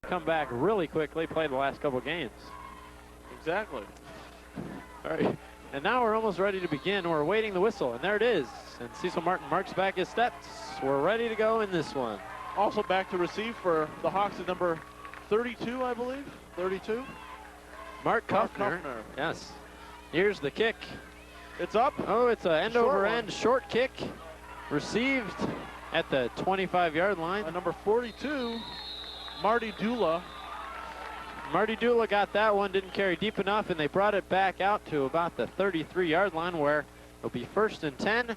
come back really quickly, play the last couple games. Exactly. All right, and now we're almost ready to begin. We're awaiting the whistle, and there it is. And Cecil Martin marks back his steps. We're ready to go in this one. Also back to receive for the Hawks is number 32, I believe. 32. Mark Kuffner. Yes. Here's the kick. It's up. Oh, it's an end-over-end short kick. Received at the 25-yard line. Number 42, Marty Dula. Marty Dula got that one, didn't carry deep enough, and they brought it back out to about the 33-yard line, where it'll be 1st and 10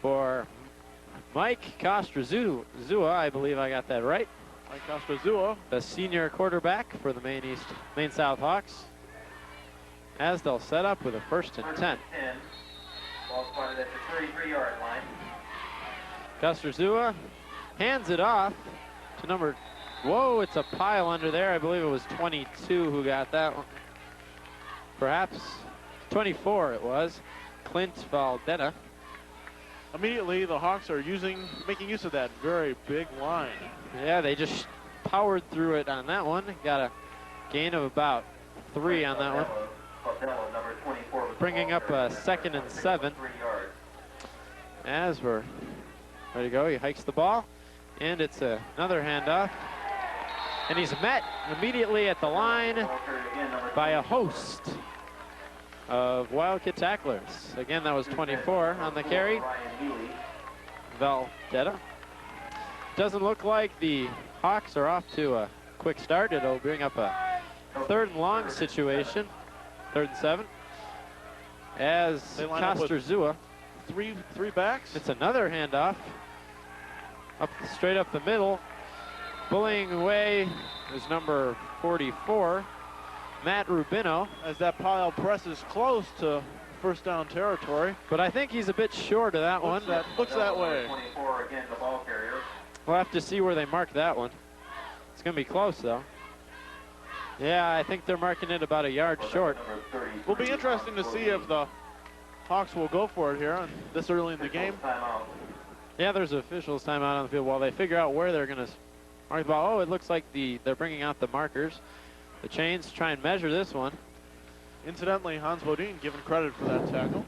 for Mike Kostrazua. I believe I got that right. Mike Kostrazua, the senior quarterback for the Maine South Hawks, as they'll set up with a 1st and 10. Ball spotted at the 33-yard line. Kostrazua hands it off to number. Whoa, it's a pile under there. I believe it was 22 who got that one. Perhaps 24 it was. Clint Valdetta. Immediately, the Hawks are making use of that very big line. Yeah, they just powered through it on that one. Got a gain of about 3 on that one. Bringing up a 2nd and 7. As we're ready to go, he hikes the ball, and it's another handoff. And he's met immediately at the line by a host of Wildcat tacklers. Again, that was 24 on the carry. Valdetta. Doesn't look like the Hawks are off to a quick start. It'll bring up a 3rd and long situation, 3rd and 7. As Kostrazua. Three backs. It's another handoff. Straight up the middle. Bullying away is number 44, Matt Rubino. As that pile presses close to 1st down territory. But I think he's a bit short of that one. Looks that way. 24 again, the ball carrier. We'll have to see where they mark that one. It's going to be close, though. Yeah, I think they're marking it about a yard short. Will be interesting to see if the Hawks will go for it here this early in the game. Yeah, there's officials timeout on the field while they figure out where they're going to mark the ball. Oh, it looks like they're bringing out the markers, the chains, to try and measure this one. Incidentally, Hans Bodine given credit for that tackle.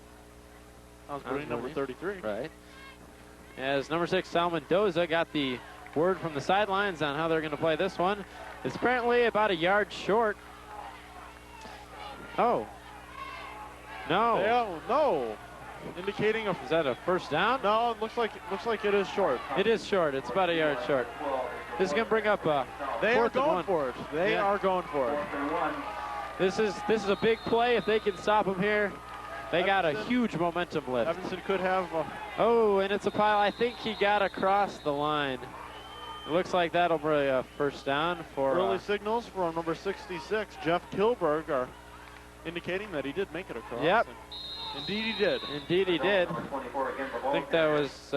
Hans Bodine, number 33. Right. As number 6, Sal Mendoza, got the word from the sidelines on how they're going to play this one. It's apparently about a yard short. Oh. No. No. Indicating Is that a 1st down? No, it looks like it is short. It is short. It's about a yard short. This is going to bring up a 4th and 1. For it. They are going for it. This is a big play. If they can stop them here, they got a huge momentum lift. Evanston could have. Oh, and it's a pile. I think he got across the line. It looks like that'll bring a 1st down for. Early signals from number 66, Jeff Kilberg, are indicating that he did make it across. Yep. Indeed he did. Indeed he did. I think that was,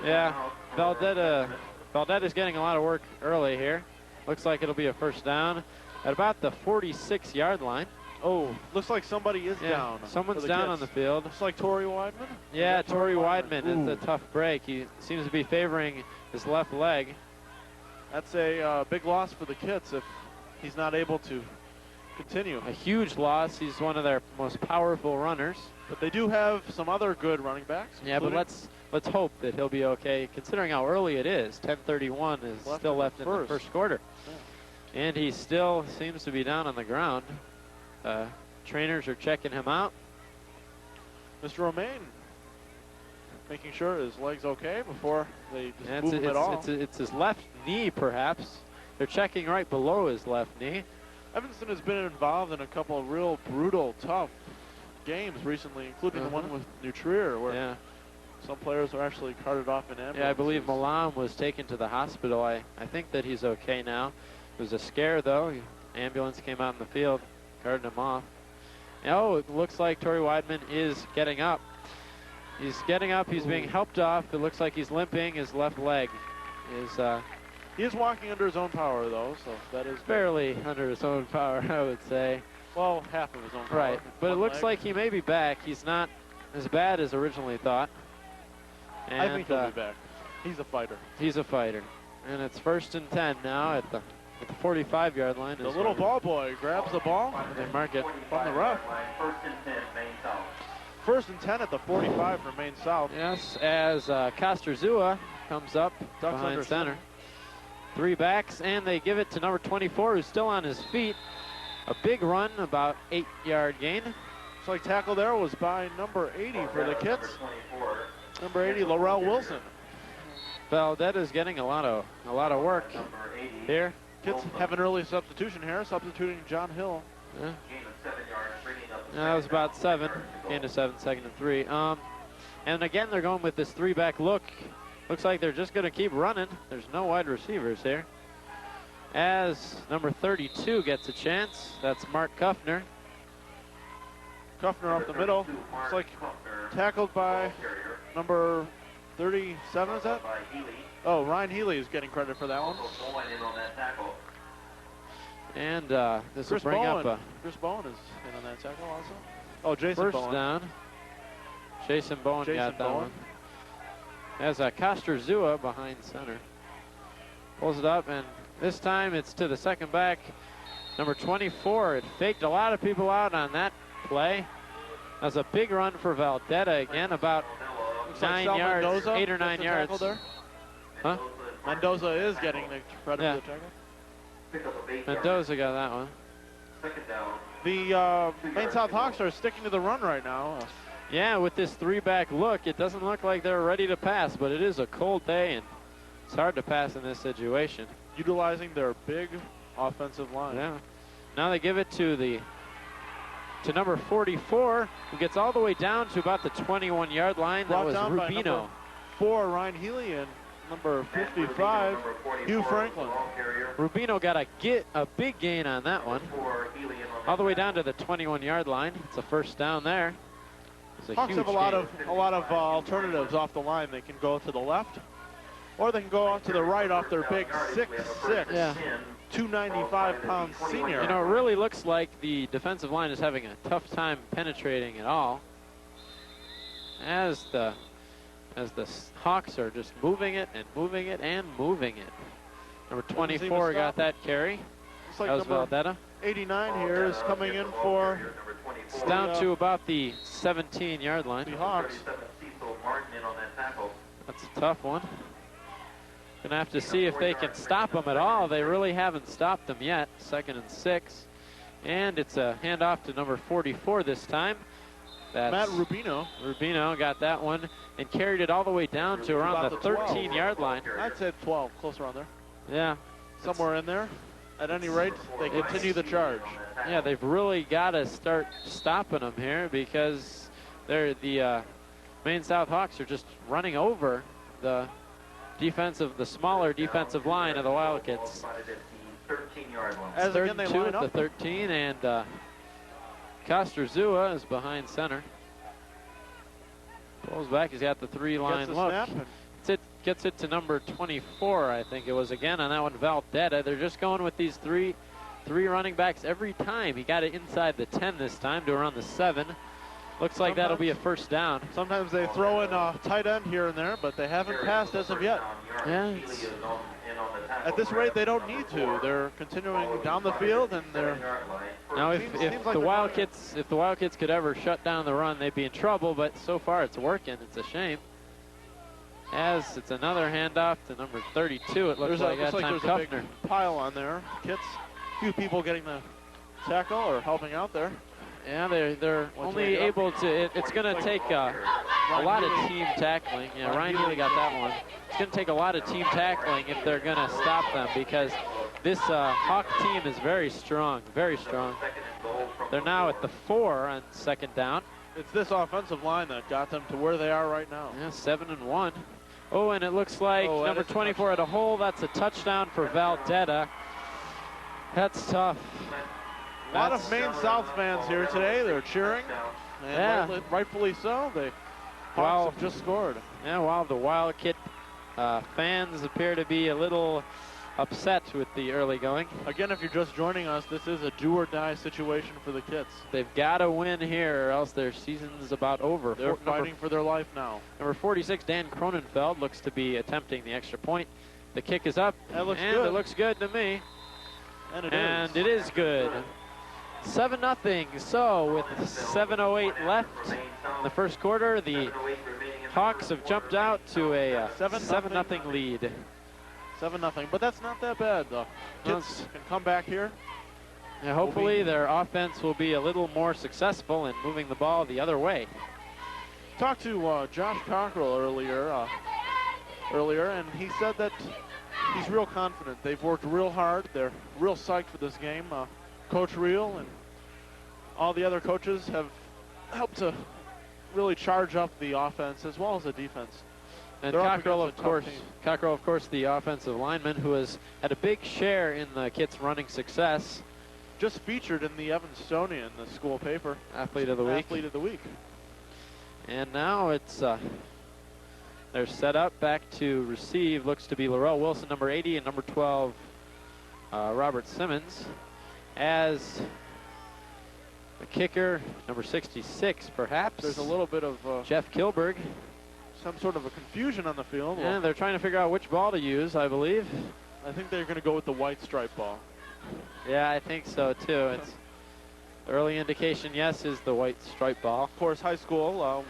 yeah, Valdetta's getting a lot of work early here. Looks like it'll be a 1st down at about the 46-yard line. Oh, looks like somebody is down. Someone's down on the field. Looks like Torrey Weidman. Yeah, Torrey Weidman is a tough break. He seems to be favoring his left leg. That's a big loss for the Kits if he's not able to continue. A huge loss. He's one of their most powerful runners. But they do have some other good running backs. Yeah, but let's hope that he'll be okay, considering how early it is. 10:31 is still left in the 1st quarter. Yeah. And he still seems to be down on the ground. Trainers are checking him out. Mr. Romaine making sure his leg's okay before they just move him at all. It's his left knee, perhaps. They're checking right below his left knee. Evanston has been involved in a couple of real brutal, tough games recently, including the one with New Trier, where some players are actually carted off in ambulances. Yeah, I believe Malam was taken to the hospital. I think that he's okay now. It was a scare, though. Ambulance came out in the field, carted him off. Oh, it looks like Torrey Weidman is getting up. He's getting up. He's being helped off. It looks like he's limping. His left leg is... He is walking under his own power, though, so that is barely under his own power, I would say. Well, half of his own power. Right, but it looks like he may be back. He's not as bad as originally thought. And I think he'll be back. He's a fighter. He's a fighter. And it's 1st and 10 now at the 45-yard line. The little ball boy grabs the ball. And they mark it from the ref. 1st and 10, Maine South. 1st and 10 at the 45 for Maine South. Yes, as Kosterzua comes up behind center. 3 backs, and they give it to number 24, who's still on his feet. A big run, about 8-yard gain. Looks like tackle there was by number 80 for the Kits. Number 80, Laurel Wilson. Valdetta's getting a lot of work here. Kits have an early substitution here, substituting John Hill. Yeah. That was about 7. Gain to 7, 2nd and 3. And again, they're going with this 3-back look. Looks like they're just going to keep running. There's no wide receivers here. As number 32 gets a chance, that's Mark Kuffner. Kuffner off the middle. Looks like tackled by number 37, is that? Oh, Ryan Healy is getting credit for that one. And this will bring up a... Chris Bowen is in on that tackle also. Oh, Jason first Bowen. Down. Jason Bowen got that one. As Kosterzua behind center. Pulls it up, and this time it's to the 2nd back. Number 24, it faked a lot of people out on that play. That was a big run for Valdetta again, about 9 yards, Mendoza 8 or 9 yards. There. Huh? Mendoza is getting the credit for the tackle. Mendoza got that one. The Maine South Hawks are sticking to the run right now. Yeah, with this 3-back look, it doesn't look like they're ready to pass, but it is a cold day, and it's hard to pass in this situation. Utilizing their big offensive line. Yeah. Now they give it to number 44, who gets all the way down to about the 21-yard line. That was Rubino. 4, Ryan Healy, and number 55, Hugh Franklin. Rubino got a big gain on that one. All the way down to the 21-yard line. It's a 1st down there. Hawks have a lot of alternatives off the line. They can go to the left, or they can go off to the right off their big 6'6", 295-pound senior. You know, it really looks like the defensive line is having a tough time penetrating at all, as the Hawks are just moving it and moving it and moving it. Number 24 got that carry. Looks like that was Valdetta. 89 here is coming in for... It's down to about the 17-yard line. The Hawks. That's a tough one. Gonna have to see if they can stop them at all. They really haven't stopped them yet. 2nd and 6. And it's a handoff to number 44 this time. That's Matt Rubino. Rubino got that one and carried it all the way down to around the 13-yard line. I'd say 12, close around there. Yeah. Somewhere in there. At any rate, they continue the charge. Yeah, they've really got to start stopping them here, because the Maine South Hawks are just running over the smaller defensive line of the Wildcats. As 3rd again, and 2 at the 13, and Kosterzua is behind center. Pulls back, he's got the 3-line look. Gets it to number 24, I think it was again on that one, Valdetta. They're just going with these three running backs every time. He got it inside the 10 this time to around the 7. Looks like that'll be a 1st down. Sometimes they throw in a tight end here and there, but they haven't passed as of yet. Yeah. At this rate, they don't need to. They're continuing down the field, and they're... Now, if the Wildcats could ever shut down the run, they'd be in trouble, but so far it's working. It's a shame. As it's another handoff to number 32, it looks like that time there's a big pile on there. Kits, few people getting the tackle or helping out there. Yeah, they're only able to. It's going to take a lot of team tackling. Yeah, Ryan Healy got that one. It's going to take a lot of team tackling if they're going to stop them, because this Hawk team is very strong, very strong. They're now at the 4 on 2nd down. It's this offensive line that got them to where they are right now. Yeah, 7 and 1. Oh, and it looks like number 24 at a hole. That's a touchdown for Valdetta. That's tough. A lot of Maine South fans here today. They're cheering, and rightfully so. The Hawks have just scored. Yeah, while the Wildcat fans appear to be a little upset with the early going. Again, if you're just joining us, this is a do-or-die situation for the Kits. They've got to win here, or else their season's about over. They're fighting for their life now. Number 46, Dan Cronenfeld, looks to be attempting the extra point. The kick is up, That looks and good. it looks good to me. And it is good. 7-0. So with 7:08 left in the first quarter, the Hawks have jumped out to a 7-0 lead. 7-0, but that's not that bad though. Kids can come back here. And hopefully their offense will be a little more successful in moving the ball the other way. Talked to Josh Cockrell earlier, and he said that he's real confident. They've worked real hard. They're real psyched for this game. Coach Reel and all the other coaches have helped to really charge up the offense as well as the defense. And Cockrell, of course, the offensive lineman who has had a big share in the Kits' running success. Just featured in the Evanstonian, the school paper. Athlete of the week. And now it's they're set up back to receive. Looks to be Laurel Wilson, number 80, and number 12, Robert Simmons. As the kicker, number 66, perhaps. There's a little bit of Jeff Kilberg. Some sort of a confusion on the field. Yeah, they're trying to figure out which ball to use, I believe. I think they're going to go with the white stripe ball. Yeah, I think so too. It's early indication, yes, is the white stripe ball. Of course, high school,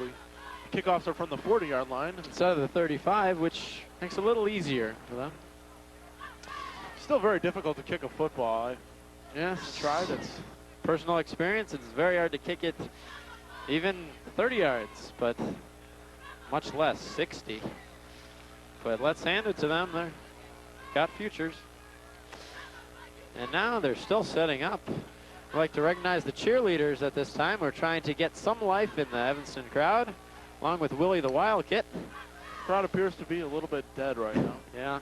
kickoffs are from the 40-yard line instead of the 35, which makes it a little easier for them. Still very difficult to kick a football. Yes, tried. It's personal experience. It's very hard to kick it even 30 yards, but much less 60. But let's hand it to them. They've got futures. And now they're still setting up. I'd like to recognize the cheerleaders at this time. We're trying to get some life in the Evanston crowd, along with Willie the Wildcat. Crowd appears to be a little bit dead right now. Yeah.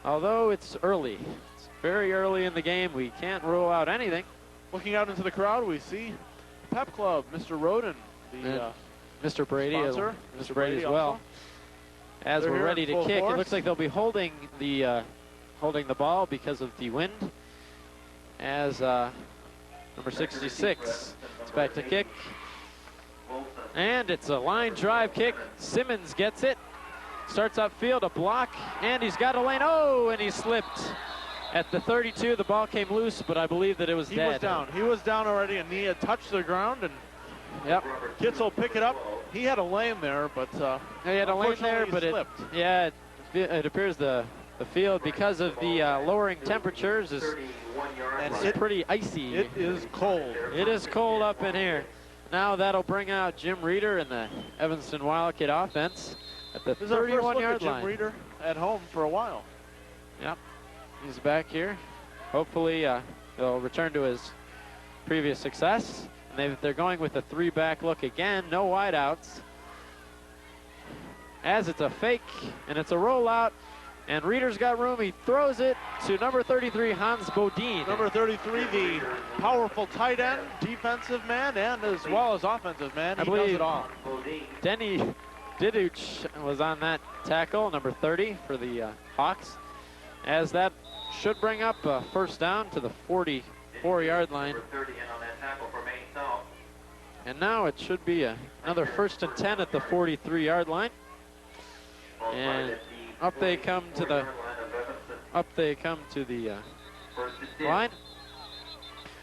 Although it's early. It's very early in the game. We can't rule out anything. Looking out into the crowd, we see Pep Club, Mr. Roden, the Mr. Brady, sponsor. Mr. Brady as well. As we're ready to kick, it looks like they'll be holding the ball because of the wind. As number 66 is back to kick. And it's a line drive kick. Simmons gets it. Starts upfield, a block, and he's got a lane. Oh, and he slipped. At the 32, the ball came loose, but I believe that it was dead. He was down. He was down already, and he had touched the ground, and Kits will pick it up. He had a lane there, but he had a lane there, but slipped. It appears the field, because of the lowering temperatures, is pretty icy. It is cold. It is cold up in here. Now that'll bring out Jim Reeder in the Evanston Wildcat offense at the 31-yard line. Jim Reeder at home for a while. Yep, he's back here. Hopefully he'll return to his previous success. And they're going with a 3-back look again. No wideouts. As it's a fake, and it's a rollout. And Reeder's got room. He throws it to number 33, Hans Bodine. Number 33, the powerful tight end, defensive man, and as well as offensive man. He does it all. Denny Diduch was on that tackle, number 30 for the Hawks. As that should bring up a first down to the 44-yard line. And now it should be another 1st and 10 at the 43-yard line. And up they come to the line.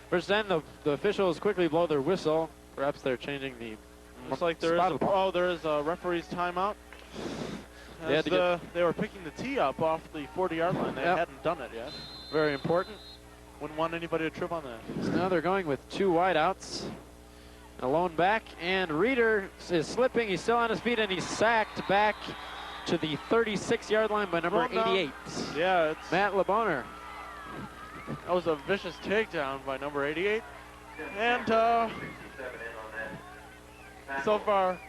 First then the officials quickly blow their whistle. Perhaps they're changing the. Looks like there is a referee's timeout. They were picking the tee up off the 40-yard line. They hadn't done it yet. Very important. Wouldn't want anybody to trip on that. So now they're going with 2 wideouts. A lone back, and Reeder is slipping. He's still on his feet, and he's sacked back to the 36-yard line by number 88. Yeah, it's Matt LeBoner. That was a vicious takedown by number 88. And so far,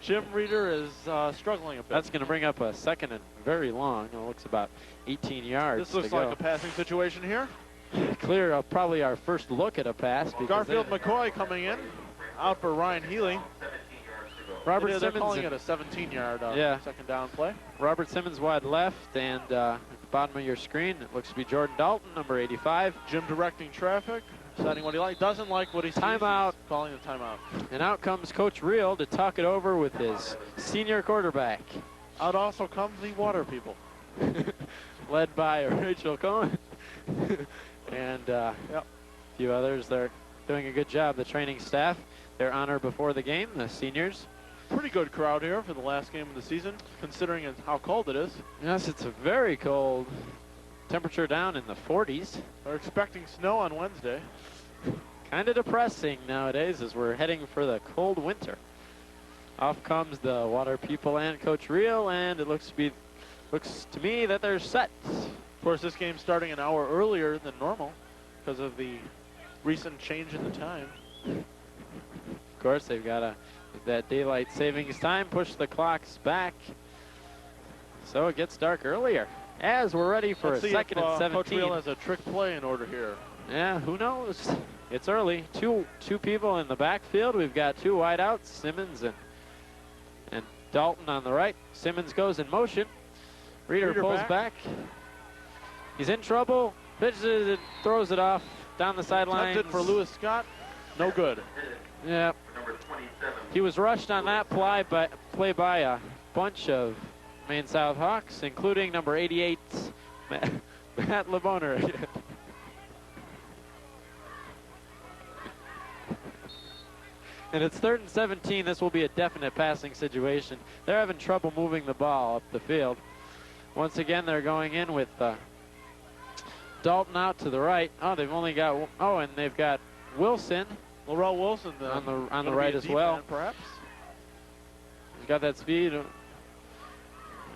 Jim Reeder is struggling a bit. That's going to bring up a second and very long. It looks about 18 yards. This looks like a passing situation here. Clear probably our first look at a pass. Garfield McCoy coming in. Out for Ryan Healy. Robert Simmons. They're calling it a 17-yard second down play. Robert Simmons wide left, and at the bottom of your screen, it looks to be Jordan Dalton, number 85. Jim directing traffic, deciding what he likes. Doesn't like what he sees. Timeout. Calling the timeout. And out comes Coach Reel to talk it over with his senior quarterback. Out also comes the water people. led by Rachel Cohen and a few others. They're doing a good job. The training staff, their honor before the game, the seniors. Pretty good crowd here for the last game of the season, considering how cold it is. Yes, it's a very cold. Temperature down in the 40s. They're expecting snow on Wednesday. Kind of depressing nowadays as we're heading for the cold winter. Off comes the water people and Coach Reel, and it looks to me that they're set. Of course, this game's starting an hour earlier than normal because of the recent change in the time. Of course, they've got that daylight savings time, push the clocks back, so it gets dark earlier. As we're ready for a second and 17. Coach Reel has a trick play in order here. Yeah, who knows? It's early. Two people in the backfield. We've got two wideouts, Simmons and Dalton on the right. Simmons goes in motion. Reeder pulls back. He's in trouble. Pitches it and throws it off down the sideline. Tempted for Lewis Scott. No good. Yeah. He was rushed on that play by a bunch of Maine South Hawks, including number 88, Matt LeBoner. And it's 3rd and 17. This will be a definite passing situation. They're having trouble moving the ball up the field. Once again, they're going in with Dalton out to the right. Oh, they've only got, and they've got Wilson. Laurel Wilson on the right as well. Perhaps. He's got that speed.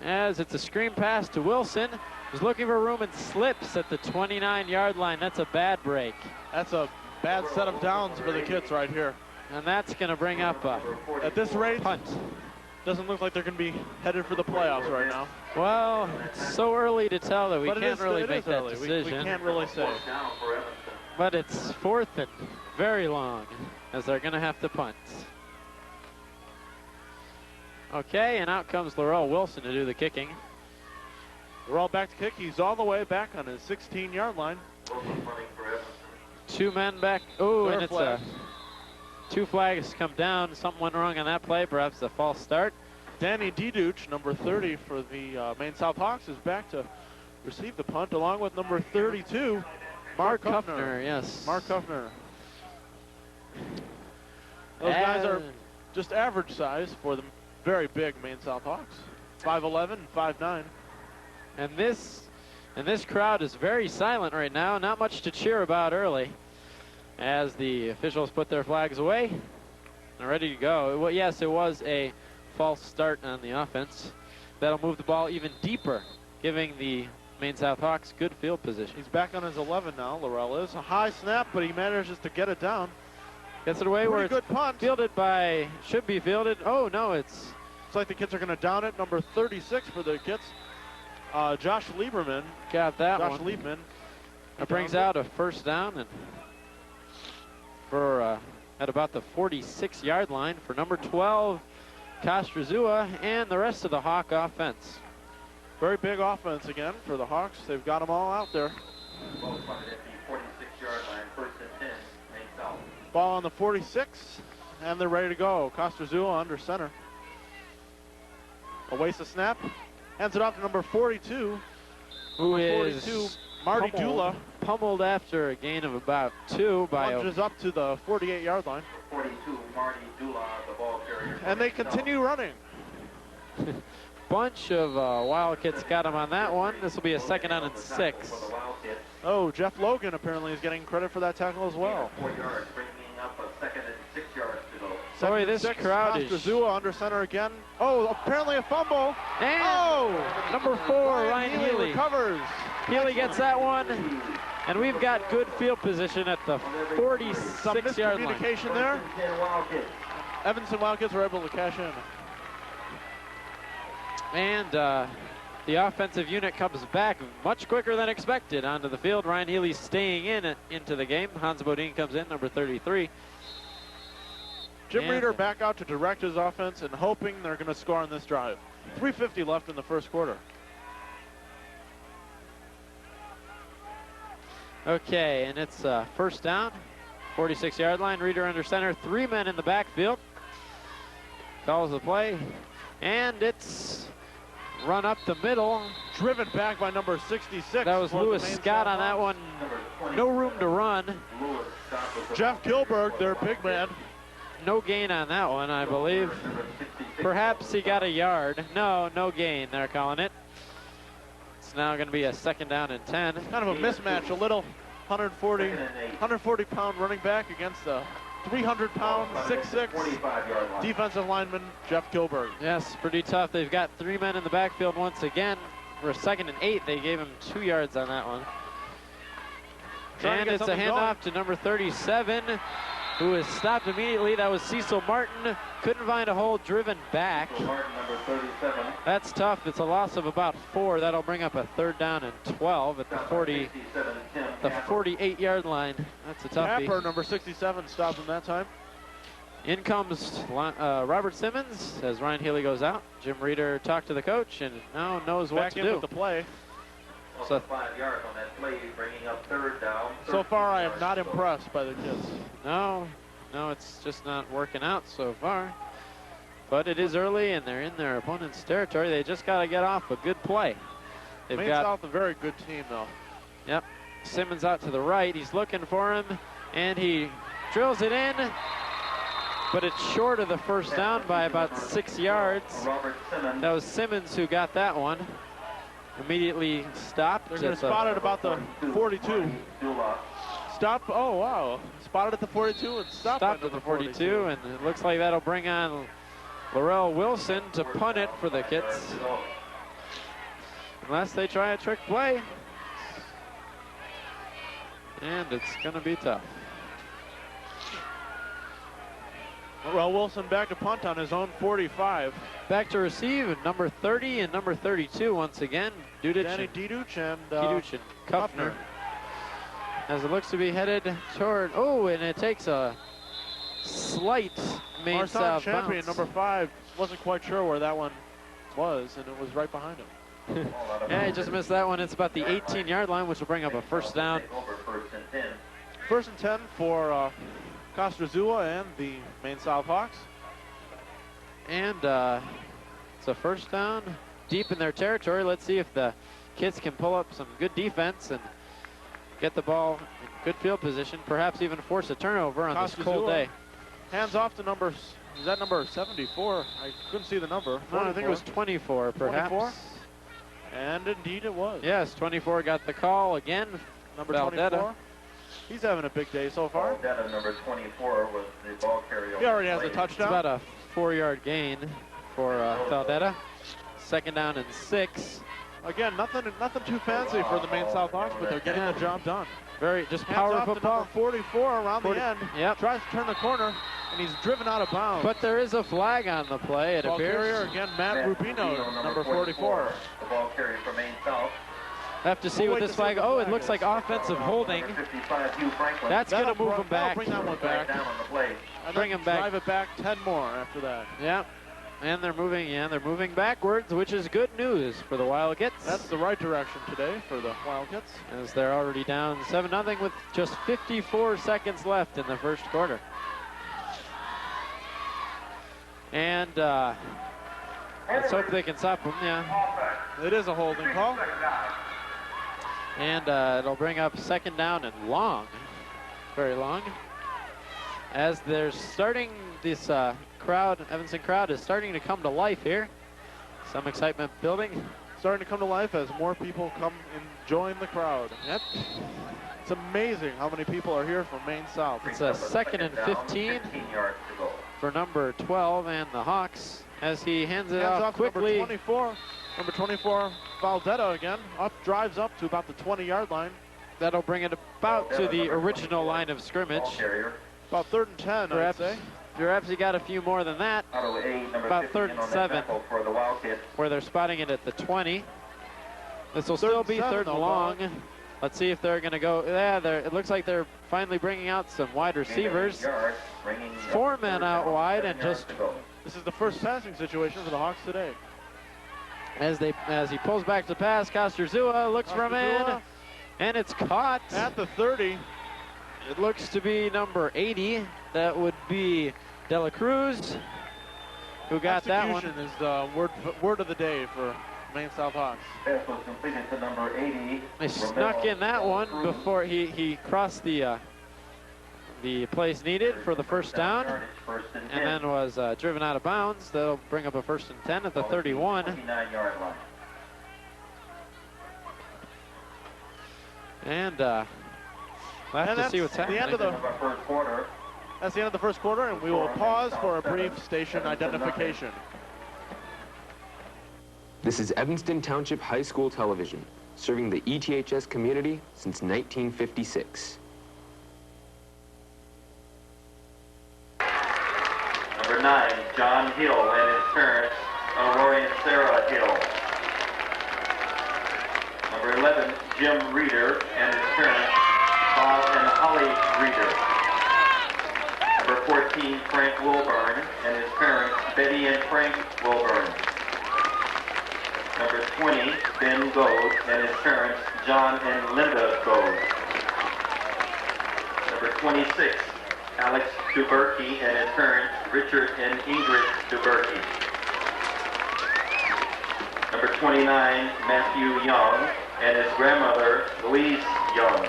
As it's a screen pass to Wilson. He's looking for room and slips at the 29-yard line. That's a bad break. That's a bad set of downs for the kids right here. And that's going to bring up a at this rate, punt. Doesn't look like they're going to be headed for the playoffs right now. Well, it's so early to tell that we can't really make that early. decision. We can't really say. But it's 4th and very long as they're going to have to punt. Okay, and out comes Laurel Wilson to do the kicking. Laurel back to kick. He's all the way back on his 16-yard line. Two men back. Oh, and it's flag. Two flags come down. Something went wrong on that play, perhaps a false start. Danny Diduch, number 30 for the Maine South Hawks, is back to receive the punt, along with number 32, Mark Huffner. Yes. Mark Huffner. Those guys are just average size for the very big Maine South Hawks. 5'11", and 5'9". And this crowd is very silent right now. Not much to cheer about early, as the officials put their flags away. They're ready to go. Well, yes, it was a false start on the offense. That'll move the ball even deeper, giving the Maine South Hawks good field position. He's back on his 11 now, Laurel is. A high snap, but he manages to get it down. Gets it away where it's fielded by, should be fielded. Oh, no, it's like the kids are going to down it. Number 36 for the kids. Josh Lieberman. Got that Josh one. Liebman. That brings out a first down and for at about the 46-yard line for number 12, Kostrazua, and the rest of the Hawk offense. Very big offense again for the Hawks. They've got them all out there. Ball funded at the 46-yard line, 1st and 10, Maine South. Ball on the 46, and they're ready to go. Kostrazua under center. Awaits the snap. Hands it off to number 42. Who is 42, Marty Dula. Pummeled after a gain of about 2 by Lunges up to the 48-yard line. 42, Marty Dula, the ball carrier. And they continue running. bunch of Wildcats got him on that one. This will be a 2nd down and 6. Oh, Jeff Logan apparently is getting credit for that tackle as well. 4 yards, bringing up a 2nd and 6 yards to go. Sorry, this crowd is... Kostrazua under center again. Oh, apparently a fumble. And number 4, Ryan Healy recovers. Healy gets that one. And we've got good field position at the 46-yard line. Miscommunication there. Evanston Wildcats were able to cash in. And the offensive unit comes back much quicker than expected onto the field. Ryan Healy staying into the game. Hans Bodine comes in, number 33. Jim Reeder back out to direct his offense and hoping they're going to score on this drive. 3:50 left in the first quarter. Okay, and it's first down, 46-yard line. Reeder under center, 3 men in the backfield. Calls the play, and it's run up the middle. Driven back by number 66. That was for the Lewis Maine Scott South on that Hawks. one. No room to run. Jeff Gilbert, their big man. No gain on that one, I believe. Perhaps he got a yard. No, no gain, they're calling it. It's now going to be a 2nd down and 10. Kind of a mismatch, a little 140 pound running back against a 300 pound 6'6" defensive lineman, Jeff Gilbert. Yes, pretty tough. They've got 3 men in the backfield once again. For a 2nd and 8, they gave him 2 yards on that one. And it's a handoff to number 37, who is stopped immediately. That was Cecil Martin. Couldn't find a hole, driven back. That's tough. It's a loss of about 4. That'll bring up a 3rd down and 12 at the 48-yard line. That's a toughie. Tapper, number 67, stopped him that time. In comes Robert Simmons as Ryan Healy goes out. Jim Reeder talked to the coach and now knows what to do. With the play. So 5 yards on that play, bringing up 3rd down. So far, I am not impressed by the kids. No, it's just not working out so far. But it is early, and they're in their opponent's territory. They just got to get off a good play. They've Maine got South, a very good team, though. Yep, Simmons out to the right. He's looking for him, and he drills it in. But it's short of the 1st down by about 6 yards. That was Simmons who got that one. Immediately stopped. They're going to spot it about the 42. Stop. Oh, wow. Spotted at the 42 and stopped at the 42. And it looks like that'll bring on Laurel Wilson to punt it for the Kits. Unless they try a trick play. And it's going to be tough. Well, Wilson back to punt on his own 45. Back to receive, number 30 and number 32 once again. Danny Diduch and Kuffner. As it looks to be headed toward, and it takes a slight Maine South champion, bounce. number 5, wasn't quite sure where that one was, and it was right behind him. Yeah, he just missed that one. It's about the 18-yard line, which will bring up a 1st down. 1st and 10 for Kostrazua and the Maine South Hawks. And it's a 1st down deep in their territory. Let's see if the Kits can pull up some good defense and get the ball in good field position, perhaps even force a turnover on this cold day. Hands off to number, is that number 74? I couldn't see the number. No, I think it was 24, perhaps. 24? And indeed it was. Yes, 24 got the call again. Number Valdetta. 24. He's having a big day so far. Valdetta, number 24, was the ball carrier. He already has a touchdown. It's about a 4-yard gain for Valdetta. 2nd down and 6. Again, nothing too fancy for the Maine South Hawks, but they're getting the job done. Very just power football. To number 44 around the end. Yep. Tries to turn the corner, and he's driven out of bounds. But there is a flag on the play, it ball appears. Carrier again, Matt Rubino, number 44. The ball carrier for Maine South. Have to see what this flag. Oh, it looks like offensive holding. That's going to move them back. Bring that one back. Bring them back. Drive it back 10 more after that. Yeah. And they're moving, they're moving backwards, which is good news for the Wildcats. That's the right direction today for the Wildcats. As they're already down 7-0 with just 54 seconds left in the 1st quarter. And let's hope they can stop them, It is a holding call. And it'll bring up 2nd down and long, very long. As they're starting this Evanston crowd is starting to come to life here. Some excitement building. Starting to come to life as more people come and join the crowd. Yep. It's amazing how many people are here from Maine South. It's a 2nd and 15 for number 12 and the Hawks as he hands it off quickly. Number 24, Valdetta again. Drives up to about the 20-yard line. That'll bring it about to the original line of scrimmage. About 3rd and 10, I'd say. Perhaps he got a few more than that. About 3rd and 7, where they're spotting it at the 20. This will still be 3rd and long. Let's see if they're going to go. Yeah, it looks like they're finally bringing out some wide receivers. 4 men out wide, and just. This is the first passing situation for the Hawks today. As he pulls back to pass, Kostrazua looks for a man, and it's caught at the 30. It looks to be number 80. That would be Dela Cruz, who got that one. Execution is the word of the day for Maine South Hawks. Pass was completed to number 80. They snuck in that one before he crossed the place needed for the first down, and then was driven out of bounds. That'll bring up a 1st and 10 at the 31. 29-yard line. And we'll have to see what's happening. Of our first quarter. That's the end of the first quarter, and we will pause for a brief station identification. This is Evanston Township High School Television, serving the ETHS community since 1956. Number 9, John Hill and his parents, Rory and Sarah Hill. Number 11, Jim Reeder and his parents, Bob and Holly Reeder. Number 14, Frank Wilburn and his parents, Betty and Frank Wilburn. Number 20, Ben Goad and his parents, John and Linda Goad. Number 26, Alex Duberke and his parents, Richard and Ingrid Duberke. Number 29, Matthew Young and his grandmother, Louise Young.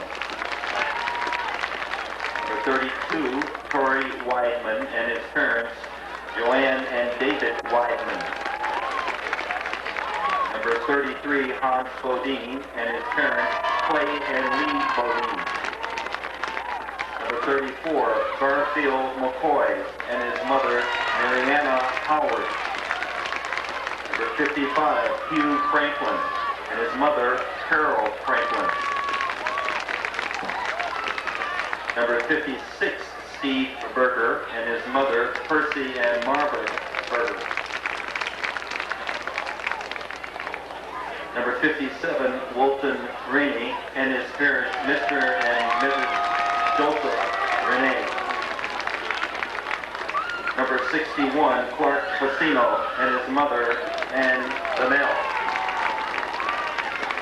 Number 32, Tori Weidman and his parents, Joanne and David Weidman. Number 33, Hans Bodine and his parents, Clay and Lee Bodine. Number 34, Garfield McCoy and his mother, Mariana Howard. Number 55, Hugh Franklin and his mother, Carol Franklin. Number 56, Steve Berger and his mother, Percy and Margaret Berger. Number 57, Walton Rainey and his parents, Mr. and Mrs. Joseph Renee. Number 61, Clark Facino and his mother, Ann Donnell.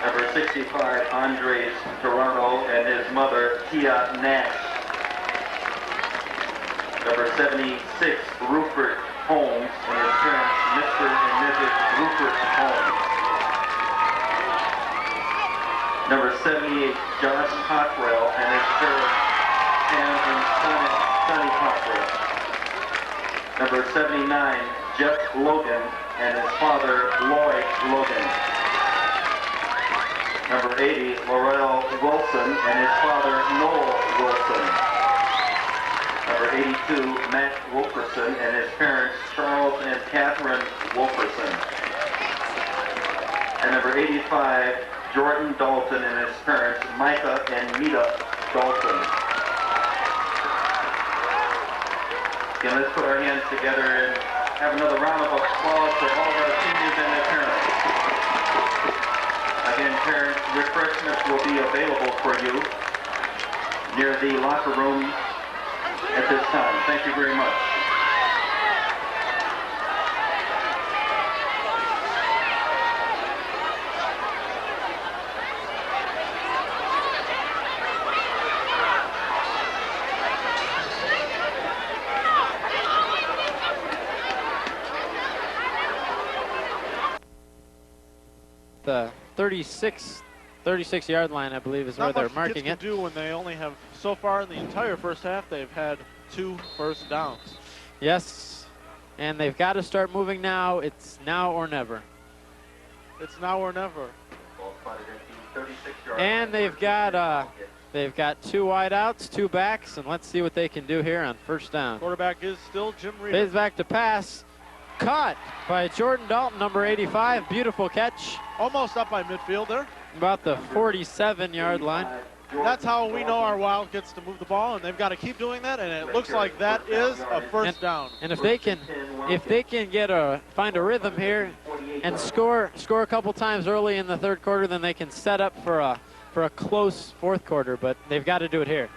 Number 65, Andres Toronto and his mother, Tia Nash. Number 76, Rupert Holmes and his parents, Mr. and Mrs. Rupert Holmes. Number 78, Josh Cockrell and his parents, Pam and Sonny Cockrell. Number 79, Jeff Logan and his father, Lloyd Logan. Number 80, Laurel Wilson and his father, Noel Wilson. Number 82, Matt Wilkerson and his parents, Charles and Catherine Wilkerson. And number 85, Jordan Dalton and his parents, Micah and Mita Dalton. Again, let's put our hands together and have another round of applause for all of our seniors and their parents. Again, parents, refreshments will be available for you near the locker room at this time. Thank you very much. The 36-yard line, I believe, is where they're marking it. Not much kids can do when they only have, so far in the entire first half, they've had 2 first downs. Yes, and they've got to start moving now. It's now or never. It's now or never. And they've got 2 wideouts, 2 backs, and let's see what they can do here on first down. Quarterback is still Jim Reeder. Fades back to pass. Caught by Jordan Dalton, number 85. Beautiful catch. Almost up by midfield there. About the 47-yard line. That's how we know our Wild gets to move the ball, and they've got to keep doing that, and it looks like that is a first down. And if they can find a rhythm here and score a couple times early in the third quarter, then they can set up for a close fourth quarter, but they've got to do it here.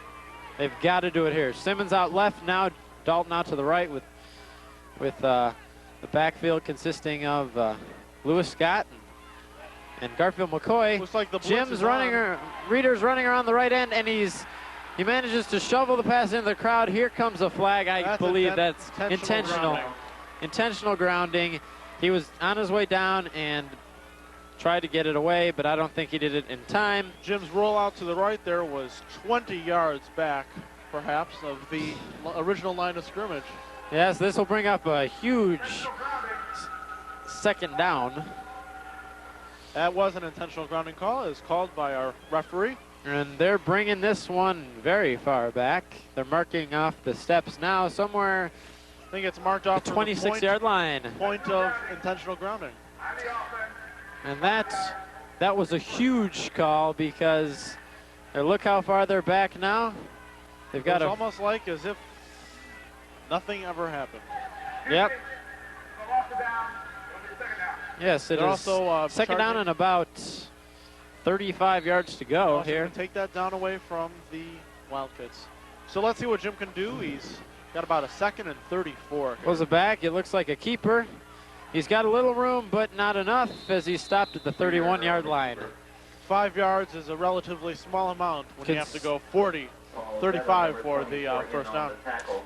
They've got to do it here. Simmons out left now, Dalton out to the right with the backfield consisting of Lewis Scott and Garfield McCoy. Looks like the Jim's running, Reeder's running around the right end, and he manages to shovel the pass into the crowd. Here comes a flag. I believe that's intentional. Intentional grounding. He was on his way down, and tried to get it away, but I don't think he did it in time. Jim's rollout to the right there was 20 yards back, perhaps, of the original line of scrimmage. Yes, this will bring up a huge second down. That was an intentional grounding call. It was called by our referee. And they're bringing this one very far back. They're marking off the steps now somewhere. I think it's marked off the from 26-yard line. Point of intentional grounding. And that was a huge call because look how far they're back now. They've got almost like as if nothing ever happened. Yep. Yes, it is also second down and about 35 yards to go here. Take that down away from the Wildcats. So let's see what Jim can do. He's got about a 2nd and 34. Goes it back. It looks like a keeper. He's got a little room, but not enough as he stopped at the 31-yard line. 5 yards is a relatively small amount when you have to go 40, 35 for the first down.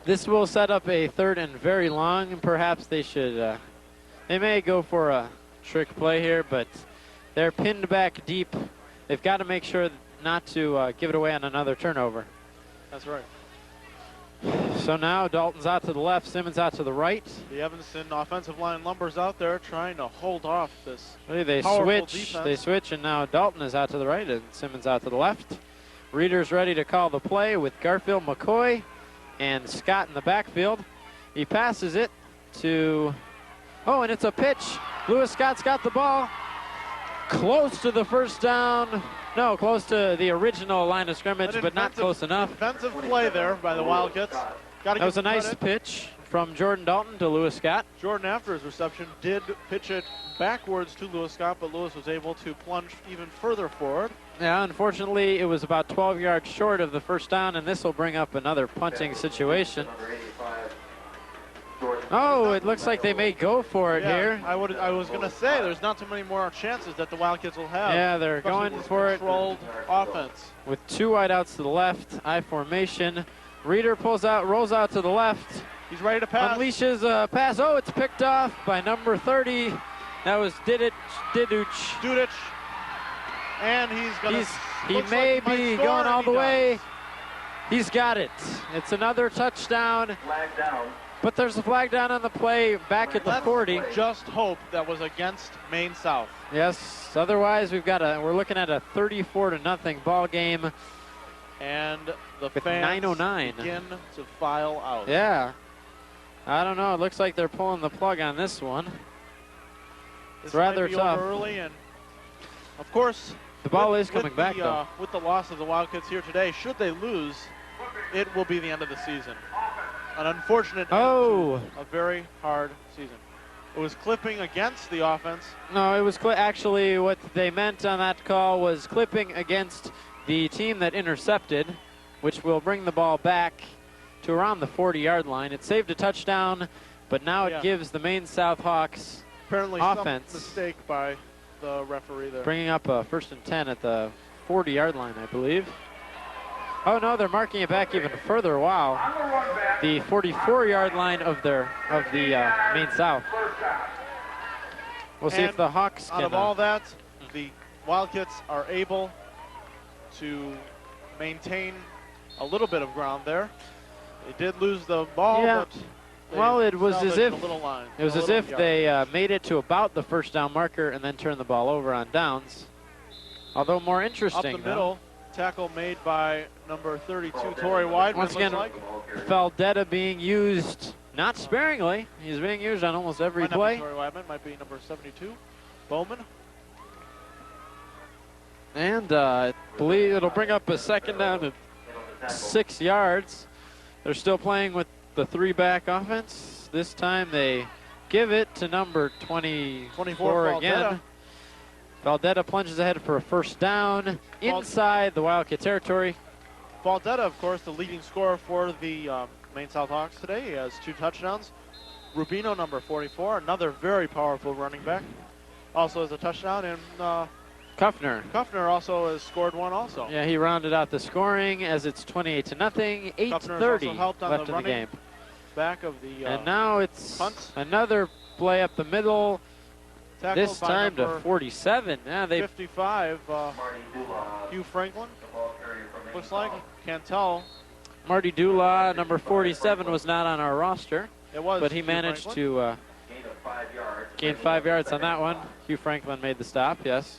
This will set up a 3rd and very long, and perhaps they should, they may go for a trick play here, but they're pinned back deep. They've got to make sure not to give it away on another turnover. That's right. So now Dalton's out to the left, Simmons out to the right. The Evanston offensive line lumbers out there trying to hold off this They switch, and now Dalton is out to the right and Simmons out to the left. Reeder's ready to call the play with Garfield McCoy and Scott in the backfield. He passes it to, and it's a pitch. Lewis Scott's got the ball. Close to the first down. No, close to the original line of scrimmage, but not close enough. Defensive play there by the Wildcats. That was a nice pitch from Jordan Dalton to Lewis Scott. Jordan, after his reception, did pitch it backwards to Lewis Scott, but Lewis was able to plunge even further forward. Yeah, unfortunately, it was about 12 yards short of the first down, and this will bring up another punting situation. Oh, it looks like they may go for it here. I was going to say there's not too many more chances that the Wildcats will have. Yeah, they're going for it. Controlled offense. With 2 wideouts to the left, I formation. Reeder rolls out to the left. He's ready to pass. Unleashes a pass. Oh, it's picked off by number 30. That was Dudic. And he may be going all the way. He's got it. It's another touchdown. Flag down. But there's a flag down on the play back at the 40. Just hope that was against Maine South. Yes. Otherwise, we're looking at a 34-0 ball game. And the with fans 9:09 begin to file out. Yeah. I don't know. It looks like they're pulling the plug on this one. It's rather tough. Early, and of course, the ball is coming back though. With the loss of the Wildcats here today, should they lose, it will be the end of the season. An unfortunate end to a very hard season. It was clipping against the offense. No, it was actually what they meant on that call was clipping against the team that intercepted, which will bring the ball back to around the 40-yard line. It saved a touchdown, but now it gives the Maine South Hawks apparently offense. Some mistake by the referee there. Bringing up a 1st and 10 at the 40-yard line, I believe. Oh no, they're marking it back even further. Wow, the 44-yard line of the Maine South. We'll see if the Hawks can. Out of all that, the Wildcats are able to maintain a little bit of ground there. They did lose the ball, but it was as if yard. they made it to about the first down marker and then turned the ball over on downs. Although more interesting, up the middle. Tackle made by number 32, Torrey Weidman. Once again, Valdetta being used not sparingly. He's being used on almost every play. Torrey Weidman might be number 72, Bowman. And I believe it'll bring up a second down at 6 yards. They're still playing with the 3-back offense. This time they give it to number 24 again. Valdetta plunges ahead for a first down inside the Wildcat territory. Valdetta, of course, the leading scorer for the Maine South Hawks today. He has 2 touchdowns. Rubino, number 44, another very powerful running back, also has a touchdown. And Kuffner also has scored 1 also. Yeah, he rounded out the scoring as it's 28-0, 8:30 left in the game. Back of the and now it's punts. another play up the middle. Tackled this by time to number 47. Yeah, they 55, Hugh Franklin. Looks like, can't tell. Marty Dula, number 47, was not on our roster, It was, but he Hugh managed Franklin. to gain 5 yards on that one. Hugh Franklin made the stop, yes.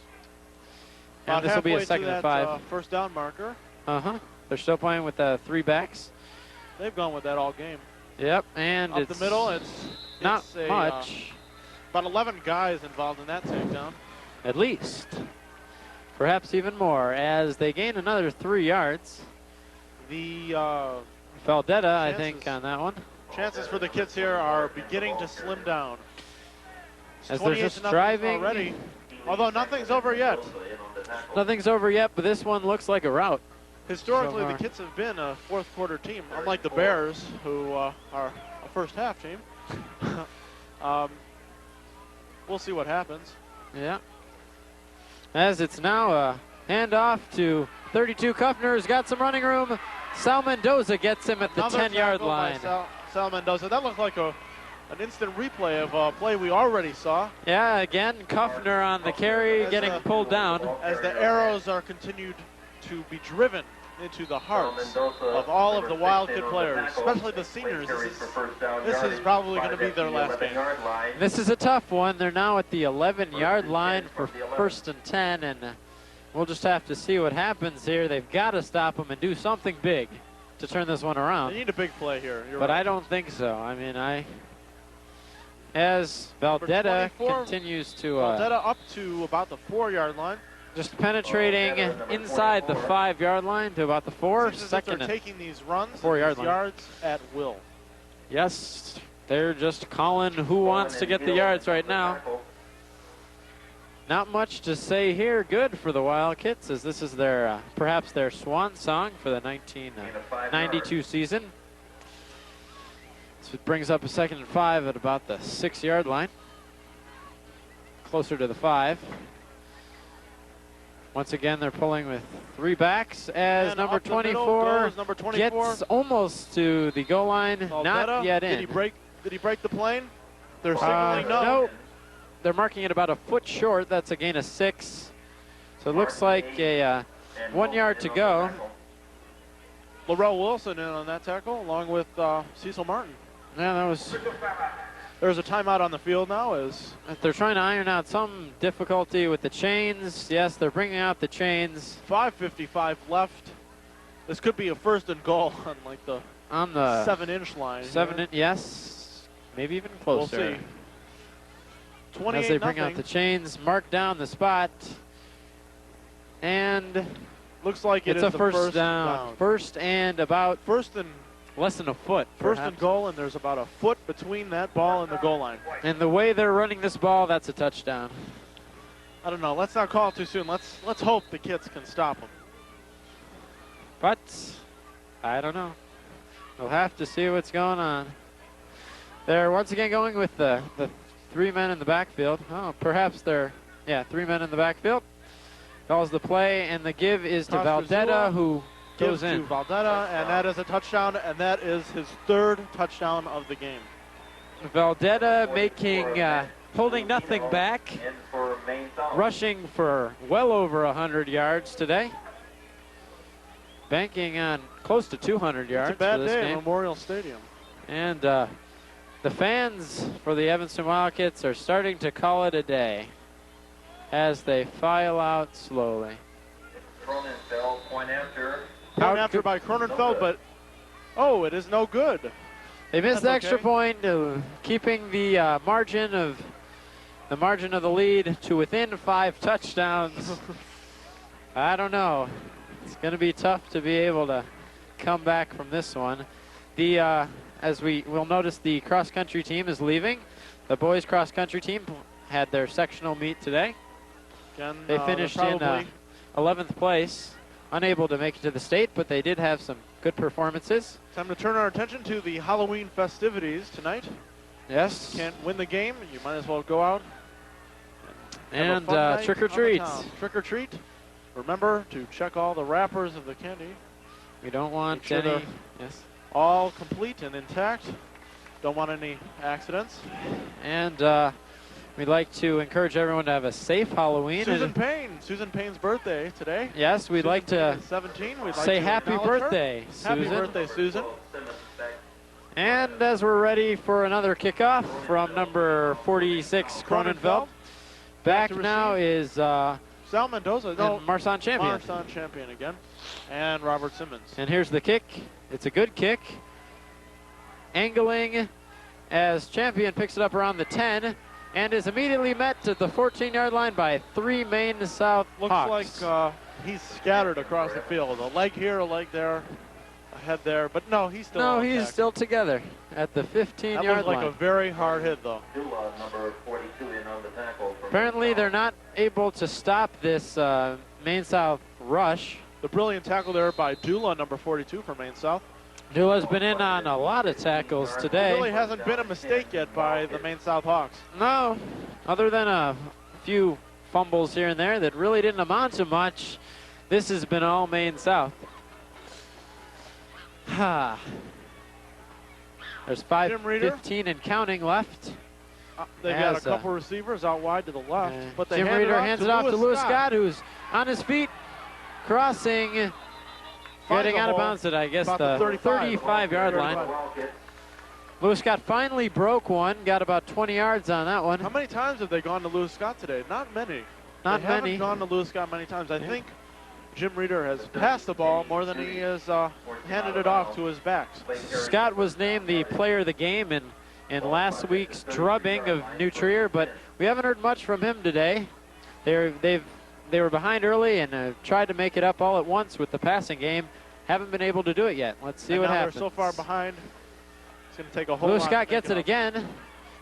About And this will be a halfway second to and that, 5. First down marker. They're still playing with 3 backs. They've gone with that all game. Yep, and Up it's the middle, it's not a, much. about 11 guys involved in that takedown. At least. Perhaps even more, as they gain another 3 yards. The Valdetta, I think, on that one. chances for the kids here are beginning to slim down. It's As they're just 28-0 driving. already, although nothing's over yet. Nothing's over yet, but this one looks like a rout. Historically, So the far. kids have been a fourth quarter team, unlike the Bears, who are a first half team. We'll see what happens. Yeah. As it's now a handoff to 32 Kuffner's got some running room. Sal Mendoza gets him at the Another 10-yard tackle by line. Sal Mendoza. That looked like an instant replay of a play we already saw. Yeah, again, Kuffner on the carry, As getting pulled down. As the arrows are continued to be driven into the hearts of all of the Wildcat players, especially the seniors. This is probably going to be their last game. This is a tough one. They're now at the 11-yard line for 1st and 10, and we'll just have to see what happens here. They've got to stop them and do something big to turn this one around. They need a big play here. But I don't think so. I mean, as Valdetta continues to Valdetta up to about the 4-yard line. just penetrating inside the 5-yard line to about the 4. Seems as if Second they're and taking these runs, 4-yard these line. yards at will. Yes, they're just calling who wants to get the yards right now. Not much to say here. Good for the Wildcats, as this is their perhaps their swan song for the 1992 season. So it brings up a 2nd and 5 at about the 6-yard line, closer to the 5. Once again, they're pulling with 3 backs as And number up the middle 24 goes number 24. gets almost to the goal line, Valdetta, not yet in. Did he break the plane? They're signaling no. No, they're marking it about a foot short. That's a gain of 6. So it looks like a 1 yard to go. Laurel Wilson in on that tackle, along with Cecil Martin. Yeah, that was. There's a timeout on the field now as They're trying to iron out some difficulty with the chains. Yes, they're bringing out the chains 5:55 left. This could be a 1st and goal on like the on the 7-inch line. 7. Yes, maybe even closer. We'll see. 28 As they bring out the chains, mark down the spot, and looks like it's is a the first down. First and about 1st and less than a foot. 1st perhaps. and goal, and there's about a foot between that ball and the goal line. And the way they're running this ball, that's a touchdown. I don't know. Let's not call it too soon. Let's hope the kids can stop them. But I don't know. We'll have to see what's going on. They're once again going with the 3 men in the backfield. Oh, perhaps they're 3 men in the backfield. Calls the play, and the give is to Valdetta, who goes in. To Valdetta, and that is a touchdown, and that is his 3rd touchdown of the game. Valdetta making, holding nothing back, rushing for well over 100 yards today. Banking on close to 200 yards It's a bad for this day game. at Memorial Stadium. And the fans for the Evanston Wildcats are starting to call it a day as they file out slowly. Point after. Point after by Cronenfeld, but it is no good. They missed the That's extra okay. point, keeping the margin of the lead to within 5 touchdowns. I don't know. It's going to be tough to be able to come back from this one. As we will notice, the cross-country team is leaving. The boys cross-country team had their sectional meet today. Again, They finished in 11th place, unable to make it to the state, but they did have some good performances. Time to turn our attention to the Halloween festivities tonight. Yes. Can't win the game, you might as well go out and have And a fun night trick or on the treat. town. Trick or treat. Remember to check all the wrappers of the candy. We don't want Make sure any. they're Yes. all complete and intact. Don't want any accidents. And We'd like to encourage everyone to have a safe Halloween. Susan Payne. Susan Payne's birthday today. Yes, we'd Susan like to Payne is 17. We'd like say to happy acknowledge her. birthday, Susan. Happy birthday, Susan. And as we're ready for another kickoff from number 46, Cronenfeld, back to now is Sal Mendoza. No, Marsan Champion. Marsan Champion again. And Robert Simmons. And here's the kick. It's a good kick. Angling as Champion picks it up around the 10 and is immediately met at the 14-yard line by 3 Maine South Hawks. Looks like he's scattered across the field. A leg here, a leg there, a head there. But no, he's still on he's tackle. still together at the 15-yard line. That looked like a very hard hit, though. Number 42 in on the tackle. Apparently, they're not able to stop this Maine South rush. The brilliant tackle there by Dula, number 42 for Maine South. Dula's been in on a lot of tackles today. There really hasn't been a mistake yet by the Maine South Hawks. No, other than a few fumbles here and there that really didn't amount to much. This has been all Maine South. There's 5:15 and counting left. They've got a couple receivers out wide to the left, but they Jim Reeder hands it off to Lewis Scott, who's on his feet, crossing, getting out of bounds at, I guess, the 35-yard line. Lewis Scott finally broke one, got about 20 yards on that one. How many times have they gone to Lewis Scott today? Not many. Not they many. Haven't gone to Lewis Scott many times. I think Jim Reeder has passed the ball more than he has handed it off to his backs. Scott was named the player of the game in last week's drubbing of New Trier, but we haven't heard much from him today. They were behind early and tried to make it up all at once with the passing game. Haven't been able to do it yet. Let's see what happens. They're so far behind. It's going to take a whole Lewis lot. Scott gets it again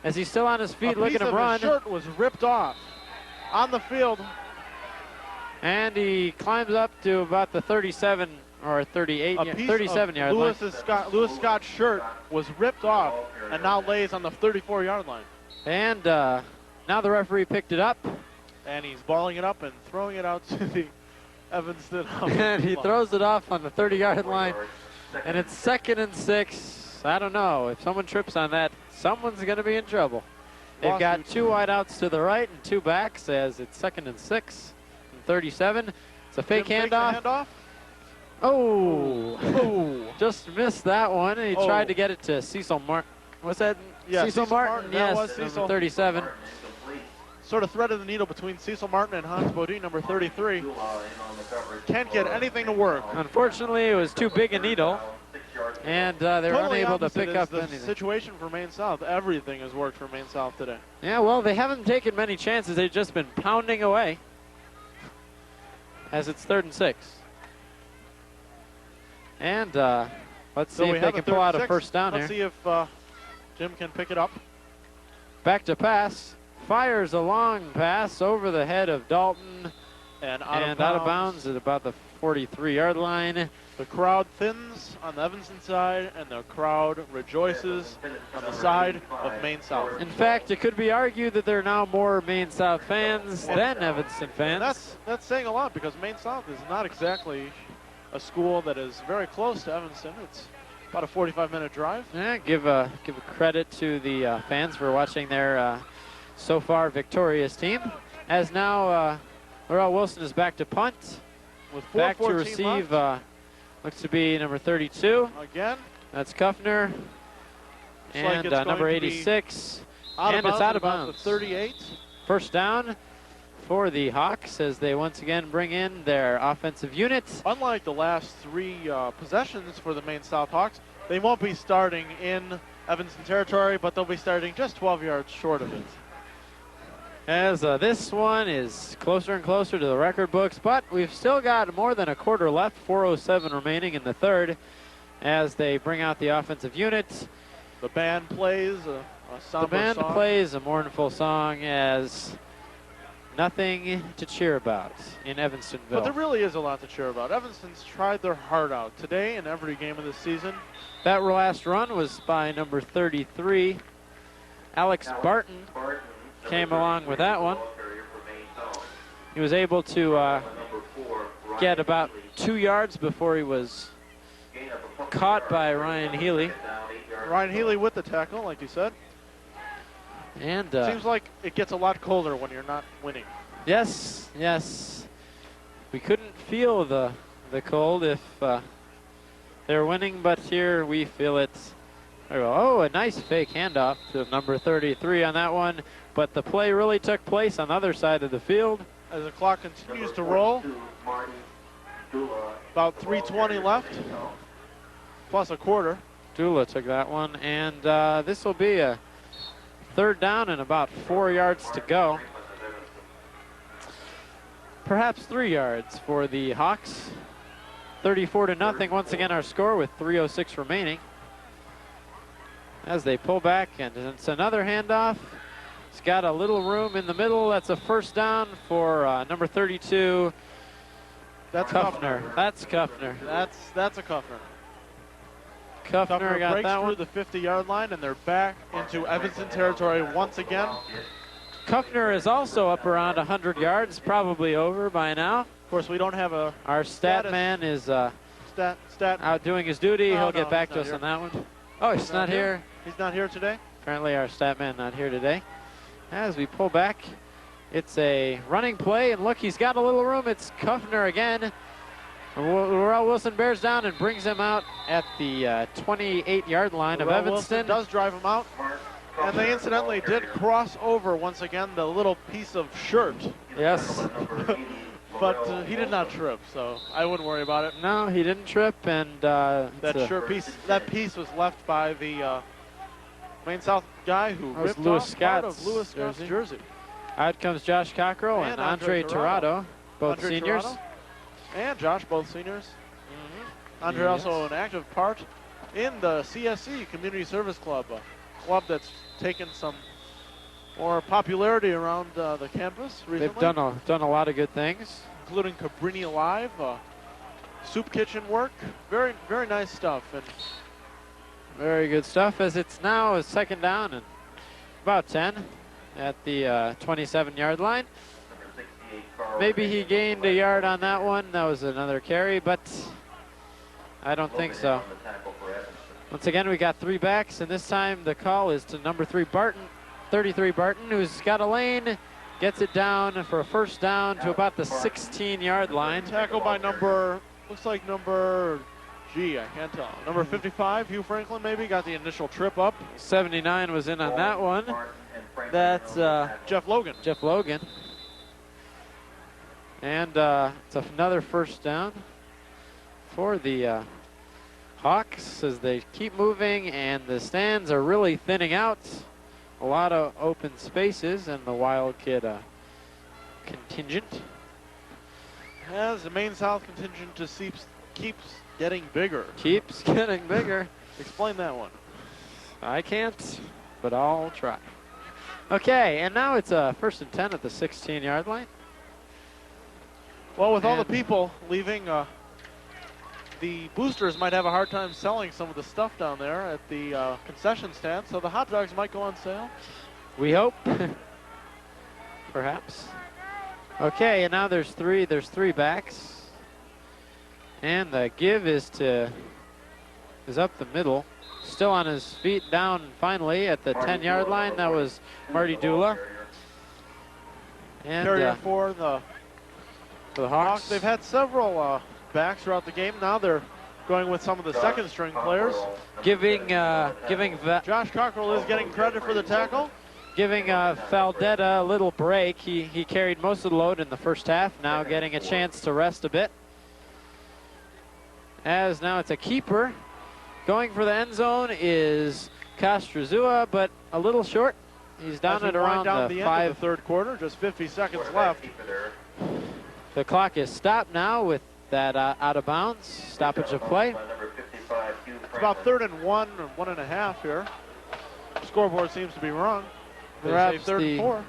as he's still on his feet. Look at him run. His shirt was ripped off on the field. And he climbs up to about the 37 or 37-yard line. Lewis Scott's shirt was ripped off and now lays on the 34-yard line. And now the referee picked it up. And he's balling it up and throwing it out to the Evanston. And he throws it off on the 30-yard line. And it's 2nd and 6. I don't know. If someone trips on that, someone's going to be in trouble. They've got 2 wideouts to the right and 2 backs as it's 2nd and 6 and 37. It's a fake handoff. Oh, just missed that one. And he tried to get it to Cecil Martin. What's that? Yeah, Cecil Martin. Yes, was Cecil. 37. Sort of threaded the needle between Cecil Martin and Hans Bodine, number 33. Can't get anything to work. Unfortunately, it was too big a needle, and they were unable to pick up anything. Situation for Maine South. Everything has worked for Maine South today. Yeah, well, they haven't taken many chances. They've just been pounding away as it's 3rd and 6. And let's see if they can pull out a first down here. Let's see if Jim can pick it up. Back to pass. Fires a long pass over the head of Dalton and out of bounds at about the 43-yard line. The crowd thins on the Evanston side, and the crowd rejoices on the side of Maine South. In fact, it could be argued that there are now more Maine South fans than Evanston fans. That's saying a lot, because Maine South is not exactly a school that is very close to Evanston. It's about a 45-minute drive. Yeah, give a credit to the fans for watching their so far victorious team. As now Laurel Wilson is back to punt. With back to receive, looks to be number 32. Again. That's Kuffner. And number 86. And it's out of bounds. 38. First down for the Hawks as they once again bring in their offensive unit. Unlike the last 3 possessions for the Maine South Hawks, they won't be starting in Evanston territory, but they'll be starting just 12 yards short of it. As this one is closer and closer to the record books, but we've still got more than a quarter left, 4:07 remaining in the third, as they bring out the offensive unit. The band plays a somber The band song. plays a mournful song as nothing to cheer about in Evanstonville. But there really is a lot to cheer about. Evanston's tried their heart out today in every game of the season. That last run was by number 33, Alex Barton. Came along with that one. He was able to get about 2 yards before he was caught by Ryan Healy. Ryan Healy with the tackle, like you said. And seems like it gets a lot colder when you're not winning. yes, yes. We couldn't feel the cold if they're winning, but here we feel it. There we go. Oh, a nice fake handoff to number 33 on that one, but the play really took place on the other side of the field. As the clock continues to roll, about 3:20 left, plus a quarter. Dula took that one, and this will be a 3rd down and about 4 yards to go. Perhaps 3 yards for the Hawks. 34-0 once again our score with 3:06 remaining. As they pull back, and it's another handoff. It's got a little room in the middle. That's a 1st down for number 32. That's Kuffner. That's Kuffner. That's a Kuffner. Kuffner got breaks that through one. the 50-yard line, and they're back into Evanston territory once again. Kuffner is also up around 100 yards, probably over by now. Of course, we don't have a Our stat man is stat. out doing his duty. Oh, He'll no, get back he's to not us here. on that one. Oh, he's not here. He's not here today. Apparently our stat man not here today. As we pull back, it's a running play, and look, he's got a little room. It's Kuffner again. Laurel Wilson bears down and brings him out at the 28-yard line of Evanston. Wilson does drive him out, and they incidentally did cross over once again the little piece of shirt. Yes. But he did not trip, so I wouldn't worry about it. No, he didn't trip, and that piece was left by the Maine South guy who was ripped Lewis off part Scott's of Lewis Scott's jersey. Out comes Josh Cockrell and Andre Torado, both Andre seniors. Torado and Josh, both seniors. Andre also an active part in the CSC, Community Service Club, a club that's taken some more popularity around the campus recently. They've done a lot of good things, including Cabrini Live, soup kitchen work, very nice stuff. And very good stuff. As it's now a 2nd down and about 10 at the 27-yard line. Maybe he gained a yard on that one. That was another carry, but I don't think so. Once again, we got 3 backs, and this time the call is to number 3 Barton. 33 Barton, who's got a lane, gets it down for a 1st down to about the 16-yard line. Tackle by looks like number G, I can't tell. Number 55, Hugh Franklin maybe, got the initial trip up. 79 was in on that one. That's Jeff Logan. Jeff Logan. And it's another 1st down for the Hawks as they keep moving, and the stands are really thinning out. A lot of open spaces, and the Wild Kid contingent. As the Maine South contingent just keeps getting bigger. Keeps getting bigger. Explain that one. I can't, but I'll try. Okay, and now it's a 1st and 10 at the 16-yard line. Well, with all the people leaving, the boosters might have a hard time selling some of the stuff down there at the concession stand, so the hot dogs might go on sale. We hope. Perhaps. Okay, and now there's three backs. And the give is up the middle. Still on his feet, down finally at the 10-yard line. That was Marty Dula. And carrier for the Hawks. They've had several backs throughout the game. Now they're going with some of the second-string players. Giving Josh Cockrell is getting credit for the tackle. Giving Faldetta a little break. He carried most of the load in the 1st half. Now getting a chance to rest a bit. As now it's a keeper. Going for the end zone is Kastrazua, but a little short. He's down at around the end of the 3rd quarter. Just 50 seconds left. The clock is stopped now with that out of bounds stoppage of play. It's about 3rd and 1 or 1.5 here. Scoreboard seems to be wrong. They say 3rd and 4.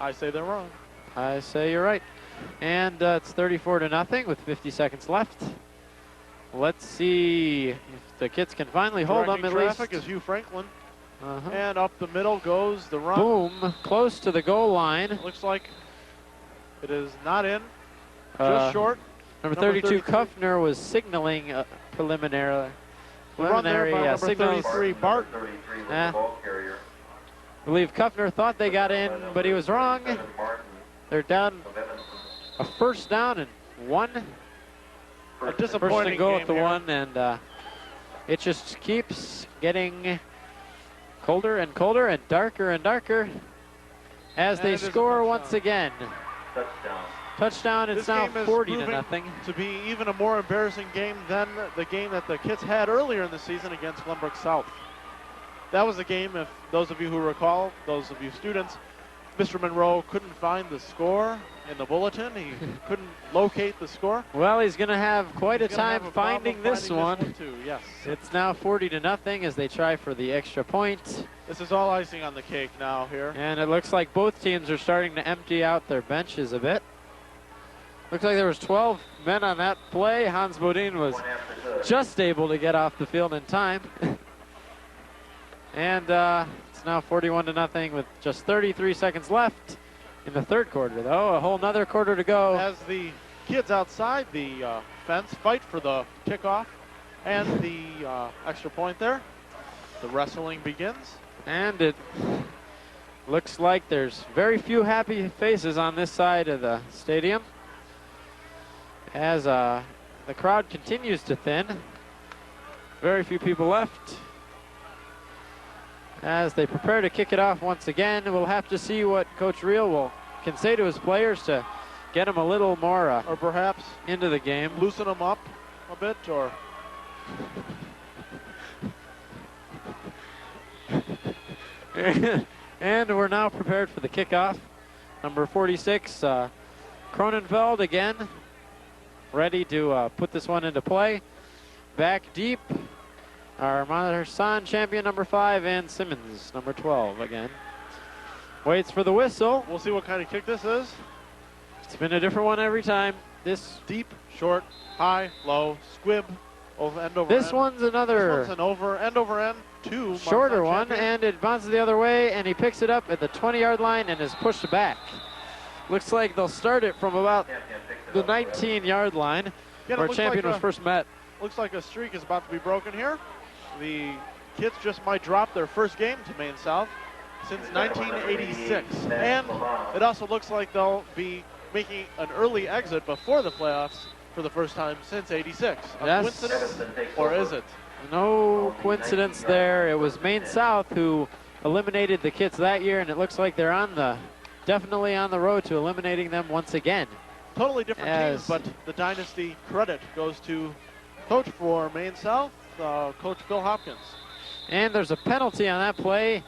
I say they're wrong. I say you're right. And it's 34-0 with 50 seconds left. Let's see if the kids can finally hold them at least. Traffic is Hugh Franklin. And up the middle goes the run. Boom, close to the goal line. Looks like it is not in, just short. Number 32, Kuffner, was signaling preliminary number signals. 33, Barton. I believe Kuffner thought they got in, but he was wrong. They're down a first down and one. A First disappointing and goal game at the here. one, and it just keeps getting colder and colder and darker as And they it is a score touchdown. once again. Touchdown. Touchdown, it's This now game is 40 to proving nothing. to be even a more embarrassing game than the game that the Kits had earlier in the season against Glenbrook South. That was a game, if those of you who recall, those of you students, Mr. Monroe couldn't find the score in the bulletin. He couldn't locate the score. Well, he's going to have quite a He's gonna time have a problem finding this one. too. Yes. It's now 40 to nothing as they try for the extra point. This is all icing on the cake now here. And it looks like both teams are starting to empty out their benches a bit. Looks like there was 12 men on that play. Hans Bodin was Point after good. just able to get off the field in time. And it's now 41 to nothing with just 33 seconds left in the third quarter, though. A whole nother quarter to go. As the kids outside the fence fight for the kickoff and the extra point there, the wrestling begins. And it looks like there's very few happy faces on this side of the stadium as the crowd continues to thin. Very few people left as they prepare to kick it off once again. We'll have to see what Coach Reel can say to his players to get them a little more Or perhaps into the game. loosen them up a bit, or And we're now prepared for the kickoff. Number 46, Cronenfeld again, ready to put this one into play. Back deep, our San champion number 5, and Simmons, number 12 again. Waits for the whistle. we'll see what kind of kick this is. It's been a different one every time. This Deep, short, high, low, squib, over end over this end. one's another This one's an over end two. shorter Marsan one, champion. and it bounces the other way, and he picks it up at the 20-yard line and is pushed back. Looks like they'll start it from about Champion picks it the up right. 19-yard line, Again, it where looks champion like was first met. Looks like a streak is about to be broken here. The kids just might drop their first game to Maine South since 1986. And it also looks like they'll be making an early exit before the playoffs for the first time since 86. A Yes. coincidence, Evanston takes or over. is it? No coincidence there. It was Maine South who eliminated the Kits that year, and it looks like they're definitely on the road to eliminating them once again. Totally different As- teams, but the dynasty credit goes to coach for Maine South, Coach Phil Hopkins. And there's a penalty on that play.